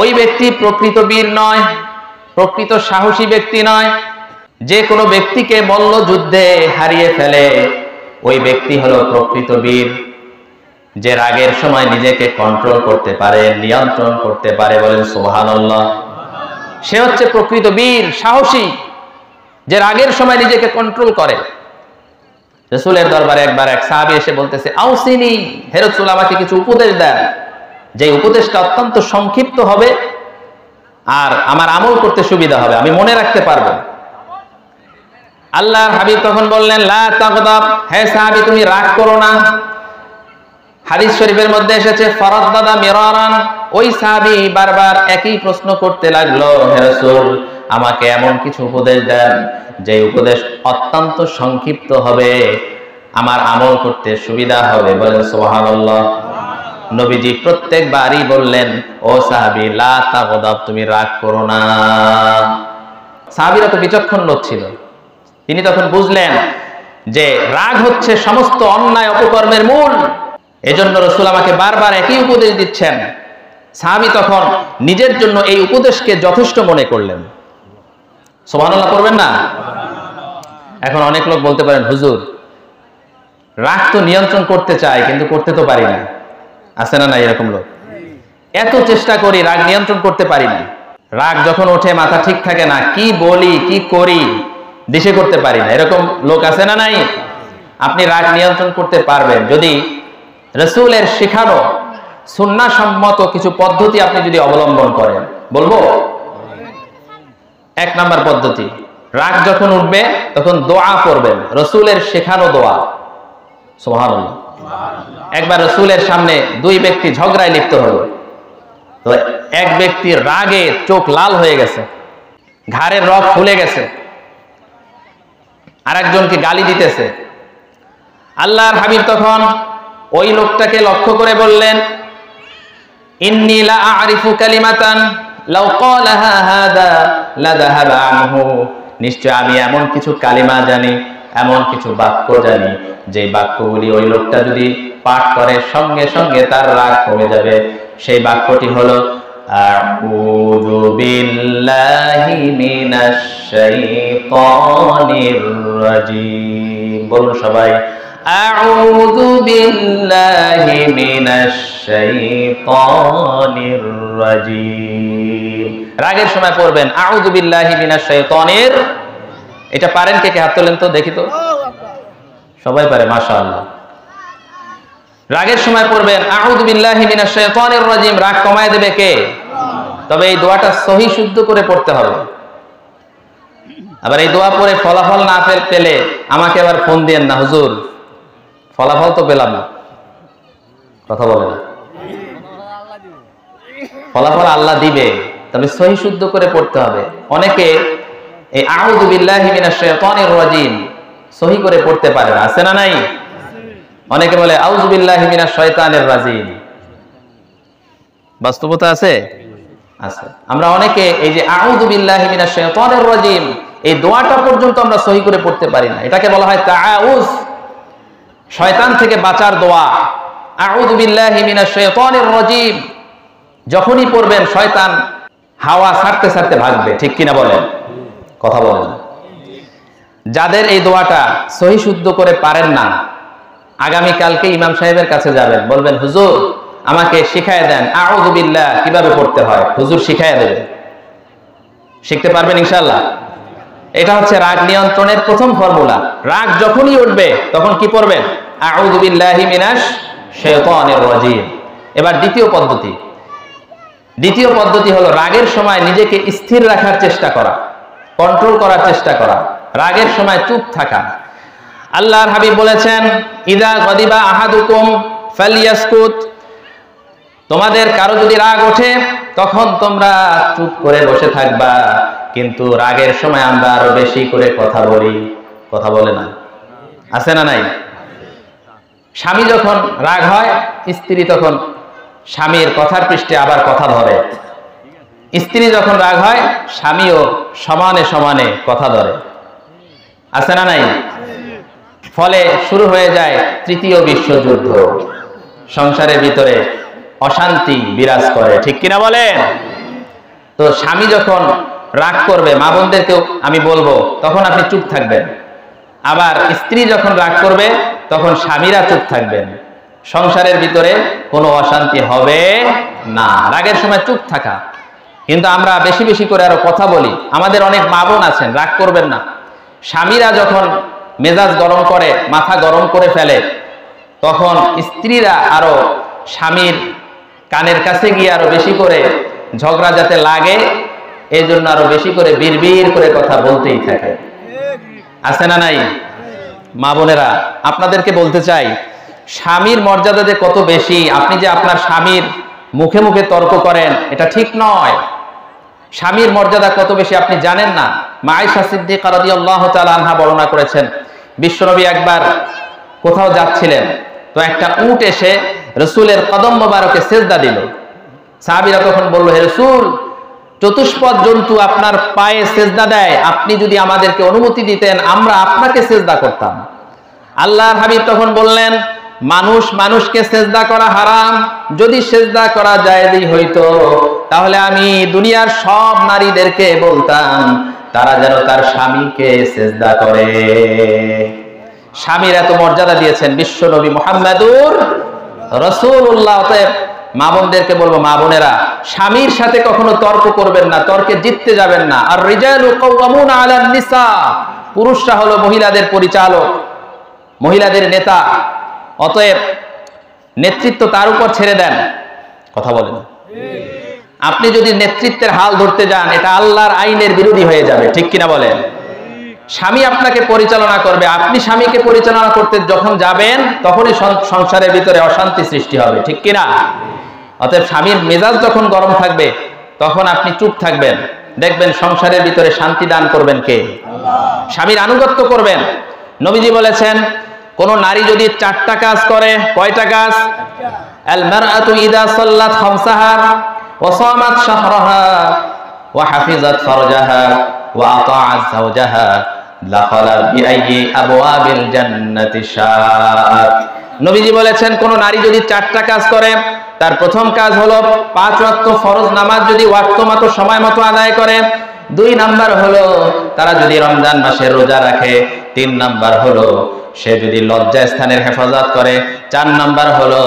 ওই ব্যক্তি প্রকৃত বীর নয়, প্রকৃত সাহসী ব্যক্তি নয়, যে কোনো ব্যক্তিকে মল্ল যুদ্ধে হারিয়ে ফেলে ওই ব্যক্তি হলো প্রকৃত বীর, যে রাগের সময় নিজেকে কন্ট্রোল করতে পারে, নিয়ন্ত্রণ করতে পারে, বলেন সুবহানাল্লাহ। সে হচ্ছে প্রকৃত বীর, সাহসী, যে রাগের সময় নিজেকে কন্ট্রোল করে। রাসূলের দরবারে একবার এক সাহাবী এসে বলতেছে, আউসিনি, হে রাসূল আমাকে কিছু উপদেশ দেন, যে উপদেশটা অত্যন্ত সংক্ষিপ্ত হবে আর আমার আমল করতে সুবিধা হবে, আমি মনে রাখতে পারবো। আল্লাহর হাবিব তখন বললেন, লা তাগদাব, হে সাহাবী তুমি রাগ করো না। হাদিস শরীফের মধ্যে এসেছে, ফারাদ্দাদা মিরারান, ওই সাহাবী বারবার একই প্রশ্ন করতে লাগলো, হে রাসূল আমাকে এমন কিছু উপদেশ দেন যে উপদেশ অত্যন্ত সংক্ষিপ্ত হবে, আমার আমল করতে সুবিধা হবে, বলেন সুবহানাল্লাহ। নবীজি প্রত্যেকবারই বললেন, ও সাহাবী লা তাগদাব, তুমি রাগ করো না। সাহাবীরা তো বিচক্ষণ লোক ছিল, তিনি তখন বুঝলেন যে রাগ হচ্ছে সমস্ত অন্যায় অপকর্মের মূল, এজন্য রাসূল আমাকে বারবার একই উপদেশ দিচ্ছেন। সাহাবী তখন নিজের জন্য এই উপদেশকে যথেষ্ট মনে করলেন। সুবহানাল্লাহ করবেন না? এখন অনেক লোক বলতে পারেন, হুজুর রাগ তো নিয়ন্ত্রণ করতে চাই কিন্তু করতে তো পারি না, আছে না না এরকম লোক? এত চেষ্টা করি রাগ নিয়ন্ত্রণ করতে পারি না, রাগ যখন ওঠে মাথা ঠিক থাকে না, কি বলি কি করি দিশে করতে পারি না, এরকম লোক আছে না নাই? আপনি রাগ নিয়ন্ত্রণ করতে পারবেন যদি রাসূলের শেখানো সুন্নাহ সম্মত কিছু পদ্ধতি আপনি যদি অবলম্বন করেন। বলবো এক নাম্বার পদ্ধতি, রাগ যখন উঠবে তখন দোয়া করবেন, রাসূলের শেখানো দোয়া। সুবহানাল্লাহ। একবার রাসূলের সামনে দুই ব্যক্তি ঝগড়ায় লিপ্ত হলো, তো এক ব্যক্তির রাগে চোখ লাল হয়ে গেছে, ঘাড়ের রগ ফুলে গেছে, আরেকজনকে গালি দিতেছে। আল্লাহর হাবিব তখন ওই লোকটাকে লক্ষ্য করে বললেন, ইন্নী লা আ'রিফু কালিমাতান লাউ ক্বালাহা হাদা লাযাহাবা আনহু, নিশ্চয় আমি এমন কিছু কালিমা জানি, এমন কিছু বাক্য জানি যে বাক্যগুলি ওই লোকটা যদি পাঠ করে সঙ্গে সঙ্গে তার রাগ কমে যাবে। সেই বাক্যটি হলো, আউযু বিল্লাহি মিনাশ শাইতানির রাজীম। বলুন সবাই, আউযু বিল্লাহি মিনাশ শাইতানির রাজীম। রাগের সময় পড়বেন আউযু বিল্লাহি মিনাশ শাইতানির। এটা পারেন কে কে? হাত তোলেন তো দেখি তো। সবাই পারে, মাশাআল্লাহ। রাগের সময় পড়বেন আউযু বিল্লাহি মিনাশ শাইতানির রাজীম, রাগ কমায় দেবে কে? তবে এই দোয়াটা সহি শুদ্ধ করে পড়তে হবে। আবার এই দোয়া পড়ে ফলাফল না পেলে আমাকে আবার ফোন দিয়েন না, হুজুর ফলাফল তো পেলাম না, কথা বলে না। ফলাফল আল্লাহ দিবে, তবে সহি শুদ্ধ করে পড়তে হবে। অনেকে এই আউযু বিল্লাহি মিনাশ শাইতানির রাজীম সহি করে পড়তে পারে না, আছে না নাই? অনেকে বলে আউযু বিল্লাহি মিনাশ শাইতানির রাজীম, বাস্তবতা আছে। আছে। আমরা অনেকে এই যে আউযু বিল্লাহি মিনাশ শাইতানির রাজিম এই দোয়াটা পর্যন্ত আমরা সহি করে পড়তে পারি না। এটাকে বলা হয় তাআউয, শয়তান থেকে বাঁচার দোয়া। আউযু বিল্লাহি মিনাশ শাইতানির রাজিম যখনই পড়বেন শয়তান হাওয়া ছাড়তে ছাড়তে ভাগবে, ঠিক কিনা বলেন? কথা বলেন। যাদের এই দোয়াটা সহি শুদ্ধ করে পারেন না, আগামী কালকে ইমাম সাহেবের কাছে যাবেন, বলবেন হুজুর আমাকে শিখায় দেন আউযু বিল্লাহ কিভাবে পড়তে হয়, হুজুর শিখায় দেবে। শিখতে পারবেন ইনশাআল্লাহ। এটা হচ্ছে রাগ নিয়ন্ত্রণের প্রথম ফর্মুলা। রাগ যখনই উঠবে তখন কি পড়বেন? আউযু বিল্লাহি মিনাশ শাইতানির রাজিম। এবার দ্বিতীয় পদ্ধতি হলো রাগের সময় নিজেকে স্থির রাখার চেষ্টা করা, কন্ট্রোল করার চেষ্টা করা, রাগের সময় চুপ থাকা। আল্লাহর হাবিব বলেছেন ইযা গাদিবা আহাদুকুম ফালইয়াসকুত, তোমাদের কারো যদি রাগ ওঠে তখন তোমরা চুপ করে বসে থাকবা, কিন্তু রাগের সময় আমরা আরো বেশি করে কথা বলি। কথা বলে না? আছে না নাই? স্বামী যখন রাগ হয় স্ত্রী তখন স্বামীর কথার পৃষ্ঠে আবার কথা ধরে, স্ত্রী যখন রাগ হয় স্বামীও সমানে সমানে কথা ধরে। আছে না নাই? ফলে শুরু হয়ে যায় তৃতীয় বিশ্বযুদ্ধ, সংসারের ভিতরে অশান্তি বিরাজ করে, ঠিক কিনা বলেন? তো স্বামী যখন রাগ করবে, মা বোনদেরকেও আমি বলবো তখন আপনি চুপ থাকবেন। আবার স্ত্রী যখন রাগ করবে তখন স্বামীরা চুপ থাকবেন। সংসারের ভিতরে কোনো অশান্তি হবে না, রাগের সময় চুপ থাকা। কিন্তু আমরা বেশি বেশি করে আরো কথা বলি। আমাদের অনেক মা বোন আছেন, রাগ করবেন না, স্বামীরা যখন মেজাজ গরম করে, মাথা গরম করে ফেলে, তখন স্ত্রীরা আরো স্বামীর কানের কাছে গিয়ে আরো বেশি করে ঝগড়া যাতে লাগে এই জন্য আরো বেশি করে বিড়বিড় করে কথা বলতেই থাকে। আছে না নাই? মা বোনেরা আপনাদেরকে বলতে চাই, স্বামীর মর্যাদা যে কত বেশি, আপনি যে আপনার স্বামীর মুখে মুখে তর্ক করেন এটা ঠিক নয়। স্বামীর মর্যাদা কত বেশি আপনি জানেন না। মা আয়েশা সিদ্দিকা রাদিয়াল্লাহু তাআলা আনহা বর্ণনা করেছেন, বিশ্বনবী একবার কোথাও যাচ্ছিলেন, তো একটা উট এসে রাসূলের কদম মোবারকে সিজদা দিল। সাহাবীরা তখন বলল, হে রাসূল, চতুষ্পদ জন্তু আপনার পায়ে সিজদা দেয়, আপনি যদি আমাদেরকে অনুমতি দিতেন আমরা আপনাকে সিজদা করতাম। আল্লাহর হাবিব তখন বললেন, মানুষ মানুষকে সিজদা করা হারাম, যদি সিজদা করা জায়েজই হইতো তাহলে আমি দুনিয়ার সব নারীদেরকে বলতাম তারা যেন তার স্বামীকে সিজদা করে। স্বামীর এত মর্যাদা দিয়েছেন বিশ্বনবী মুহাম্মদুর রাসূলুল্লাহ। অতএব মা বোনদেরকে বলবো, মা বোনেরা স্বামীর সাথে কখনো তর্ক করবেন না, তর্কে জিততে যাবেন না। আর রিজালু কাওয়ামুনা আলান নিসা, পুরুষরা হলো মহিলাদের পরিচালক, মহিলাদের নেতা। অতএব নেতৃত্ব তার উপর ছেড়ে দেন। কথা বলেন। আপনি যদি নেতৃত্বের হাল ধরতে যান এটা আল্লাহর আইনের বিরোধী হয়ে যাবে, ঠিক কিনা বলেন? স্বামী আপনাকে পরিচালনা করবে, আপনি স্বামীকে পরিচালনা করতে যখন যাবেন তখনই সংসারের ভিতরে অশান্তি সৃষ্টি হবে, ঠিক কিনা? অতএব স্বামীর মেজাজ যখন গরম থাকবে তখন আপনি চুপ থাকবেন, দেখবেন সংসারের ভিতরে শান্তি দান করবেন কে? স্বামীর আনুগত্য করবেন। নবীজি বলেছেন, কোন নারী যদি 4টা কাজ করে, কয়টা কাজ? আল মারআতু ইযা সাল্লাত খামসাহা ওয়া সামাত শাহরাহা ওয়া হাফিজাত ফারজাহা ওয়া আতাআত যাওজাহা লাখালা বিআইয়ি আবওয়াবিল জান্নাতি শাআত। নবীজি বলেছেন, কোন নারী যদি 4টা কাজ করে, তার প্রথম কাজ হলো 5 ওয়াক্ত ফরজ নামাজ যদি ওয়াক্ত মতো সময় মতো আদায় করে, 2 নাম্বার হলো তারা যদি রমজান মাসে রোজা রাখে, 3 নাম্বার হলো সে যদি লজ্জা স্থানের হেফাজত করে, 4 নাম্বার হলো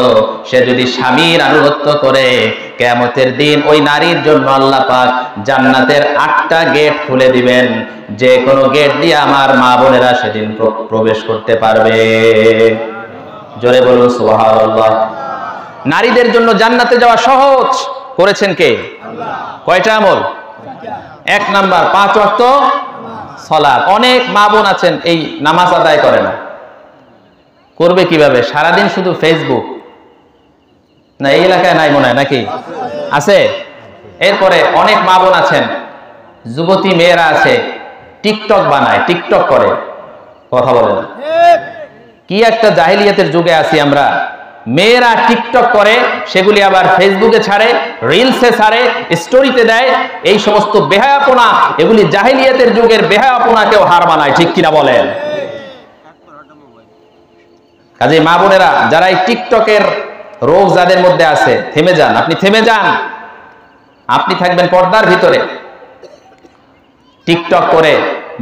সে যদি স্বামীর আনুগত্য করে, কিয়ামতের দিন ওই নারীর জন্য আল্লাহ পাক জান্নাতের 8টা গেট খুলে দিবেন, যে কোনো গেট দিয়ে আমার মা বোনেরা সেদিন প্রবেশ করতে পারবে। জোরে বলুন সুবহানাল্লাহ। নারীদের জন্য জান্নাতে যাওয়া সহজ করেছেন কে? আল্লাহ। কয়টা আমল? 1 নাম্বার 5 ওয়াক্ত সালাত। অনেক মা বোন আছেন এই নামাজ আদায় করে না, করবে কিভাবে? সারাদিন শুধু ফেসবুক, না এই এলাকায় নাই মনে হয় নাকি? আছে। এরপরে অনেক মা বোন আছেন, যুবতী মেয়েরা আছে, টিকটক বানায়, টিকটক করে। কথা বলে না। কি একটা জাহেলিয়াতের যুগে আছি আমরা, মেয়েরা টিকটক করে, সেগুলি আবার ফেসবুকে ছাড়ে, রিলসে ছাড়ে, স্টোরিতে দেয়। এই সমস্ত বেহায়াপনা, এগুলি জাহিলিয়াতের যুগের বেহায়াপনাকেও হার মানায়, ঠিক কিনা বলেন? কাজে মা বোনেরা, যারা এই টিকটকের রোগ যাদের মধ্যে আছে, থেমে যান, আপনি থেমে যান। আপনি থাকবেন পর্দার ভিতরে। টিকটক করে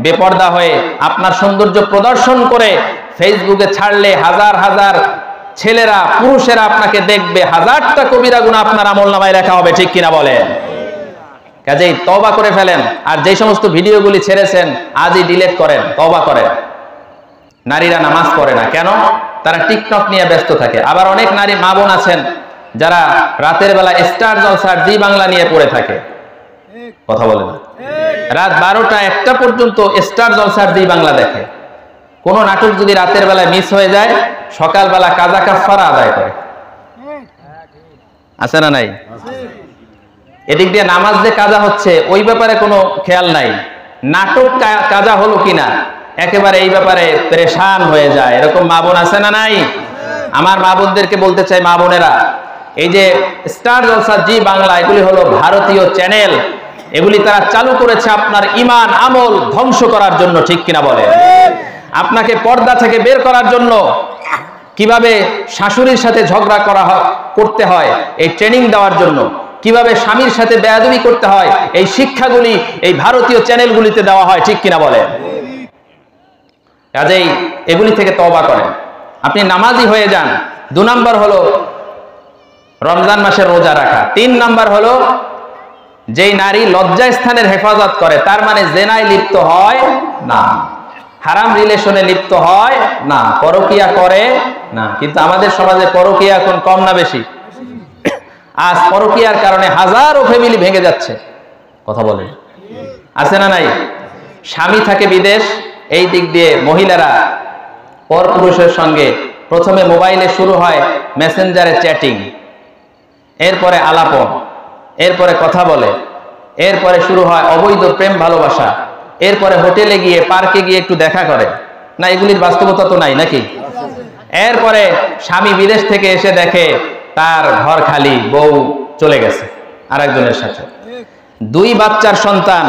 বেপর্দা হয়ে আপনার সৌন্দর্য প্রদর্শন করে ফেসবুকে ছাড়লে হাজার হাজার ছেলেরা, পুরুষেরা আপনাকে দেখবে, হাজারটা কবিরা গুনাহ আপনার আমলনামায় লেখা হবে, ঠিক কিনা বলেন? কাজেই তওবা করে ফেলেন। আর যে সমস্ত ভিডিওগুলি ছেড়েছেন আজই ডিলিট করেন, তওবা করেন। নারীরা নামাজ পড়ে না কেন? তারা টিকটক নিয়ে ব্যস্ত থাকে। আবার অনেক নারী মা বোন আছেন যারা রাতের বেলা স্টার জলসার জি বাংলা নিয়ে পড়ে থাকে। কথা বলে না? রাত 12টা 1টা পর্যন্ত স্টার জলসার জি বাংলা দেখে। কোন নাটক যদি রাতের বেলায় মিস হয়ে যায়, সকালবেলা কাজা কাফারা আদায় করে। আছে না নাই? এদিক দিয়ে নামাজ যে কাজা হচ্ছে ওই ব্যাপারে কোনো খেয়াল নাই, নাটক কাজা হলো কিনা একেবারে এই ব্যাপারে পেরেশান হয়ে যায়। এরকম মা বোন আছে না নাই? আমার মা বোনদেরকে বলতে চাই, মা বোনেরা, এই যে স্টার জলসা জি বাংলা, এগুলি হলো ভারতীয় চ্যানেল। এগুলি তারা চালু করেছে আপনার ঈমান আমল ধ্বংস করার জন্য, ঠিক কিনা বলে? আপনাকে পর্দা থেকে বের করার জন্য, কিভাবে শাশুড়ির সাথে ঝগড়া করতে হয় এই ট্রেনিং দেওয়ার জন্য, কিভাবে স্বামীর সাথে বেয়াদবি করতে হয় এই শিক্ষাগুলি এই ভারতীয় চ্যানেলগুলিতে দেওয়া হয়, ঠিক কিনা বলে? কাজেই এগুলি থেকে তওবা করেন, আপনি নামাজি হয়ে যান। 2 নাম্বার হলো রমজান মাসের রোজা রাখা। 3 নাম্বার হলো যেই নারী লজ্জা স্থানের হেফাজত করে, তার মানে জেনায় লিপ্ত হয় না, হারাম রিলেশনে লিপ্ত হয় না, পরকিয়া করে না। কিন্তু আমাদের সমাজে পরকিয়া এখন কম না বেশি? আজ পরকিয়ার কারণে হাজারো ফ্যামিলি ভেঙে যাচ্ছে। কথা বলেন, আছে না নাই? স্বামী থাকে বিদেশ, এই দিক দিয়ে মহিলারা পরপুরুষের সঙ্গে প্রথমে মোবাইলে শুরু হয় মেসেঞ্জারে চ্যাটিং, এরপরে আলাপন, এরপরে কথা বলে, এরপরে শুরু হয় অবৈধ প্রেম ভালোবাসা, এরপরে হোটেলে গিয়ে পার্কে গিয়ে একটু দেখা করে না। এগুলির বাস্তবতা তো নাই নাকি? এরপরে স্বামী বিদেশ থেকে এসে দেখে তার ঘর খালি, বউ চলে গেছে আরেকজনের সাথে। 2 বাচ্চার সন্তান,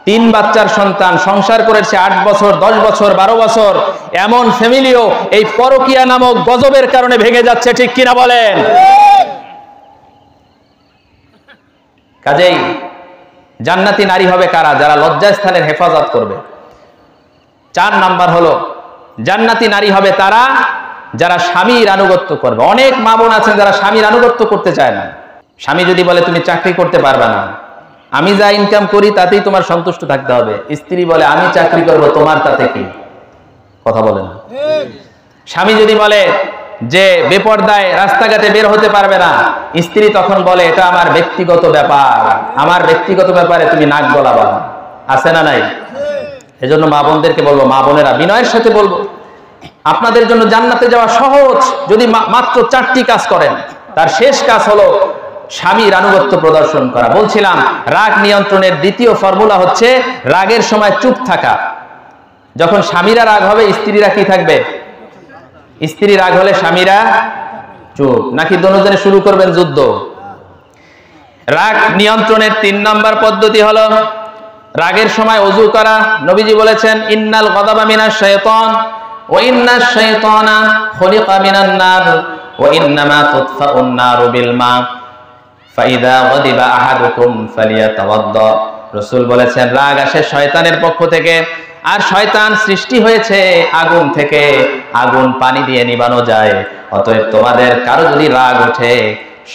3 বাচ্চার সন্তান, সংসার করেছে 8 বছর, 10 বছর, 12 বছর। এমন ফ্যামিলিও এই পরকিয়া নামক গজবের কারণে ভেঙে যাচ্ছে, ঠিক কিনা বলেন? কাজেই জান্নাতি নারী হবে কারা? যারা লজ্জাস্থানের হেফাজত করবে। 4 নাম্বার হলো জান্নাতি নারী হবে তারা যারা স্বামীর আনুগত্য করবে। অনেক মা বোন আছেন যারা স্বামীর আনুগত্য করতে চায় না। স্বামী যদি বলে তুমি চাকরি করতে পারবে না, আমি যা ইনকাম করি তাতেই তোমার সন্তুষ্ট থাকতে হবে, স্ত্রী বলে আমি চাকরি করব, তোমার তাতে কি? কথা বলে না? স্বামী যদি বলে যে বেপর্দায় রাস্তাঘাটে বের হতে পারবে না, স্ত্রী তখন বলে এটা আমার ব্যক্তিগত ব্যাপার, আমার ব্যক্তিগত ব্যাপারে তুমি নাক গলাবা। আছে না নাই? এজন্য মা বোনদেরকে বলবো, মা বোনেরা, বিনয়ের সাথে বলবো, আপনাদের জন্য জান্নাতে যাওয়া সহজ যদি মাত্র 4টি কাজ করেন। তার শেষ কাজ হলো স্বামীর আনুগত্য প্রদর্শন করা। বলছিলাম রাগ নিয়ন্ত্রণের দ্বিতীয় ফর্মুলা হচ্ছে রাগের সময় চুপ থাকা। যখন স্বামীরা রাগ হবে, স্ত্রীরা কি থাকবে? স্ত্রী রাগ হলে স্বামীরা চুপ, নাকি দুজনে শুরু করবেন যুদ্ধ? রাগ নিয়ন্ত্রণের 3 নাম্বার পদ্ধতি হলো রাগের সময় ওযু করা। নবীজি বলেছেন ইন্নাল গাদাবা মিনাশ শাইতান ওয়া ইন্নাশ শাইতানা খুলিকা মিনান নার ওয়া ইন্নামা তুতফাউন নারু বিল মা ফাইদা গাদিবা আহাদুকুম ফালিয়াতাওয়াদ্দা। রাসূল বলেছেন রাগ আসে শয়তানের পক্ষ থেকে, আর শয়তান সৃষ্টি হয়েছে আগুন থেকে, আগুন পানি দিয়ে নিবানো যায়। অতএব তোমাদের কারো যদি রাগ ওঠে,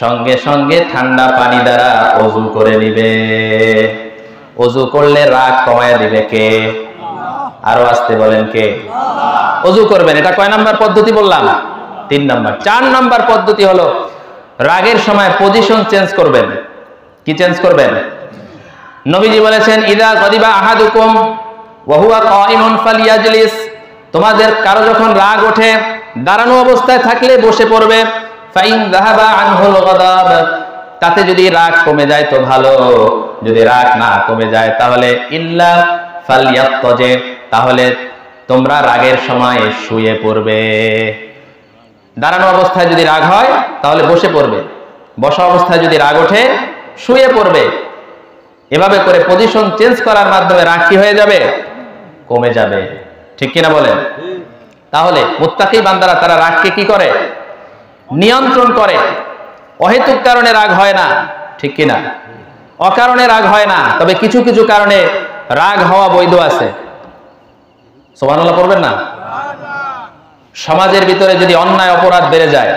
সঙ্গে সঙ্গে ঠান্ডা পানি দ্বারা ওযু করে নিবে। ওযু করলে রাগ কমায় দিবে কে? আরো আসতে বলেন কে? ওযু করবেন। এটা কয় নাম্বার পদ্ধতি বললাম? 3 নাম্বার। 4 নাম্বার পদ্ধতি হলো রাগের সময় পজিশন চেঞ্জ করবেন। কি চেঞ্জ করবেন? নবীজি বলেছেন ইদা গাদিবা আহাদুকুম ওয়া হুয়া কাইমুন ফালিয়াজলিস। তোমাদের কারো যখন রাগ ওঠে, দাঁড়ানো অবস্থায় থাকলে বসে পড়বে। ফাইন যাহাবা আনহুল গাদাব, তাতে যদি রাগ কমে যায় তো ভালো, যদি রাগ না কমে যায় তাহলে ইল্লা ফালিয়াত্তাজি, তাহলে তোমরা রাগের সময় শুয়ে পড়বে। দাঁড়ানো অবস্থায় যদি রাগ হয় তাহলে বসে পড়বে, বসা অবস্থায় যদি রাগ ওঠে শুয়ে পড়বে। এভাবে করে পজিশন চেঞ্জ করার মাধ্যমে রাগ কি হয়ে যাবে? কমে যাবে। ঠিক কিনা বলেন? তাহলে মুত্তাকি বান্দারা তারা রাগকে কি করে? নিয়ন্ত্রণ করে। অহেতুক কারণে রাগ হয় না, ঠিক কিনা? অকারণে রাগ হয় না, তবে কিছু কিছু কারণে রাগ হওয়া বৈধ আছে। সুবহানাল্লাহ পড়বেন না? সমাজের ভিতরে যদি অন্যায় অপরাধ বেড়ে যায়,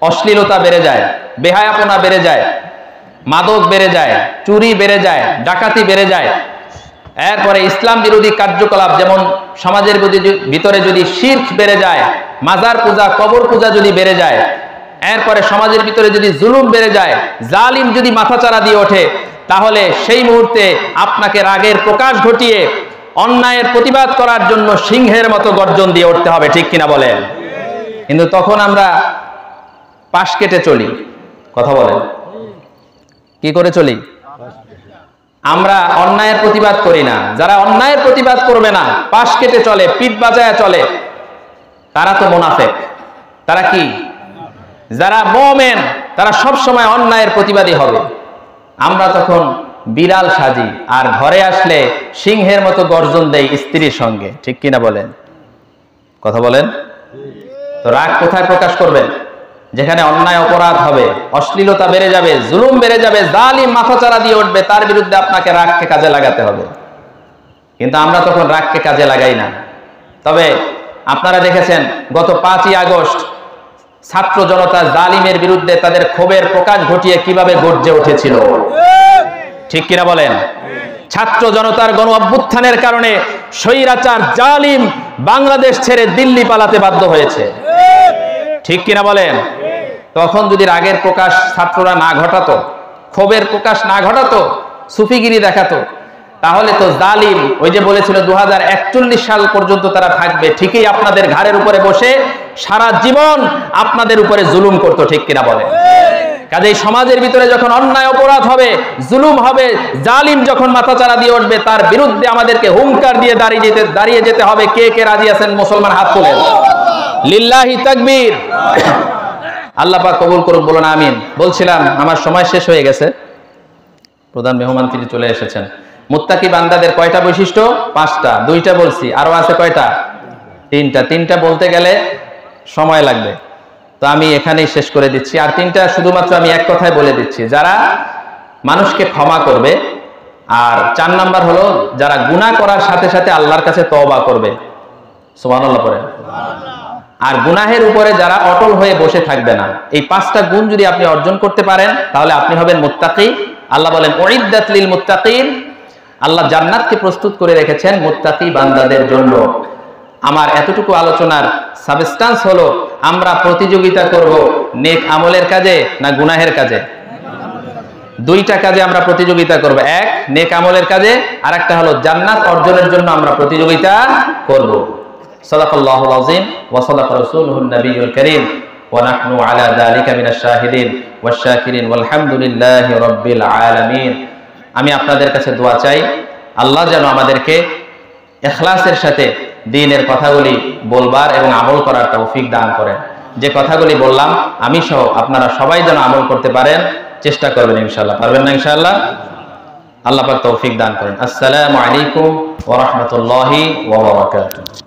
অশ্লীলতা বেড়ে যায়, বেহায়াপনা বেড়ে যায়, মাদক বেড়ে যায়, চুরি বেড়ে যায়, ডাকাতি বেড়ে যায়, এরপরে ইসলাম বিরোধী কার্যকলাপ যেমন সমাজের ভিতরে যদি শিরক বেড়ে যায়, মাজার পূজা, কবর পূজা যদি বেড়ে যায়, এরপরে সমাজের ভিতরে যদি জুলুম বেড়ে যায়, জালিম যদি মাথাচাড়া দিয়ে ওঠে, তাহলে সেই মুহূর্তে আপনাকে রাগের প্রকাশ ঘটিয়ে অন্যায়ের প্রতিবাদ করার জন্য সিংহের মতো গর্জন দিয়ে উঠতে হবে। ঠিক কিনা বলেন? কিন্তু তখন আমরা পাশ কেটে চলি। কথা বলেন, কি করে চলি? আমরা অন্যায়ের প্রতিবাদ করি না। যারা অন্যায়ের প্রতিবাদ করবে না, পাশ কেটে চলে, পিঠ বাজায় চলে, তারা তো মুনাফিক। তারা কি? যারা মুমিন তারা সব সময় অন্যায়ের প্রতিবাদী হবে। আমরা তখন বিড়াল সাজি আর ঘরে আসলে সিংহের মতো গর্জন দেই স্ত্রীর সঙ্গে। ঠিক কিনা বলেন? কথা বলেন। তো রাগ কোথায় প্রকাশ করবেন? যেখানে অন্যায় অপরাধ হবে, অশ্লীলতা বেড়ে যাবে, জুলুম বেড়ে যাবে, জালিম মাথাচাড়া দিয়ে উঠবে, তার বিরুদ্ধে আপনাকে রাগকে কাজে লাগাতে হবে। কিন্তু আমরা তখন রাগকে কাজে লাগাই না। তবে আপনারা দেখেছেন গত 5ই আগস্ট ছাত্র জনতা জালিমের বিরুদ্ধে তাদের ক্ষোভের প্রকাশ ঘটিয়ে কিভাবে গর্জে উঠেছিল। ঠিক কিনা বলেন? ছাত্র জনতার গণ অভ্যুত্থানের কারণে স্বৈরাচার জালিম বাংলাদেশ ছেড়ে দিল্লি পালাতে বাধ্য হয়েছে। ঠিক কিনা বলেন? তখন যদি রাগের প্রকাশ ছাত্ররা না ঘটাতো, ক্ষোভের প্রকাশ না ঘটাতো, সুফিগিরি দেখাতো, তাহলে তো জালিম ওই যে বলেছিল 2041 সাল পর্যন্ত তারা থাকবে, ঠিকই আপনাদের ঘাড়ের উপরে বসে সারা জীবন আপনাদের উপরে জুলুম করতো। ঠিক কিনা বলেন? কাজেই সমাজের ভিতরে যখন অন্যায় অপরাধ হবে, জুলুম হবে, জালিম যখন মাথাচাড়া দিয়ে উঠবে, তার বিরুদ্ধে আমাদেরকে হুঙ্কার দিয়ে দাঁড়িয়ে যেতে হবে। কে কে রাজি আছেন? মুসলমান হাত তোলেন। লিল্লাহি তাকবীর। আল্লাহ পাক কবুল করুন, বলুন আমিন। বলছিলাম আমার সময় শেষ হয়ে গেছে, প্রধান মেহমান তিনি চলে এসেছেন। মুত্তাকি বান্দাদের কয়টা বৈশিষ্ট্য? 5টা। 2টা বলছি, আরো আছে কয়টা? 3টা। 3টা বলতে গেলে সময় লাগবে, তো আমি এখানেই শেষ করে দিচ্ছি। আর 3টা শুধুমাত্র আমি এক কথায় বলে দিচ্ছি। যারা মানুষকে ক্ষমা করবে, আর 4 নাম্বার হলো যারা গুনাহ করার সাথে সাথে আল্লাহর কাছে তওবা করবে। সুবহানাল্লাহ পড়ে। আর গুনাহের উপরে যারা অটল হয়ে বসে থাকবে না। এই 5টা গুণ যদি আপনি অর্জন করতে পারেন তাহলে আপনি হবেন মুত্তাকি। আল্লাহ বলেন উইদ্দাত লিল মুত্তাকিন, আল্লাহ জান্নাতকে প্রস্তুত করে রেখেছেন মুত্তাকি বান্দাদের জন্য। আমার এতটুকু আলোচনার সাবস্টেন্স হলো আমরা প্রতিযোগিতা করব নেক আমলের কাজে না গুনাহের কাজে? 2টা কাজে আমরা প্রতিযোগিতা করব। এক, নেক আমলের কাজে, আর একটা হলো জান্নাত অর্জনের জন্য আমরা প্রতিযোগিতা করব। সাদাকাল্লাহুল আযীম ওয়া সাদাকা রাসূলুহুন নবিয়্যুল কারীম ওয়া নাহনু আলা যালিকা মিনাশ শাহিদিন ওয়াশ শাকিরিন ওয়াল হামদুলিল্লাহি রাব্বিল আলামিন। আমি আপনাদের কাছে দোয়া চাই, আল্লাহ যেন আমাদেরকে ইখলাসের সাথে দ্বীনের কথাগুলি বলবার এবং আমল করার তৌফিক দান করেন। যে কথাগুলি বললাম আমি সহ আপনারা সবাই যেন আমল করতে পারেন, চেষ্টা করবেন ইনশাআল্লাহ। পারবেন না ইনশাআল্লাহ? আল্লাহ পাক তৌফিক দান করেন। আসসালামু আলাইকুম ওয়া রাহমাতুল্লাহি ওয়া বারাকাতুহু।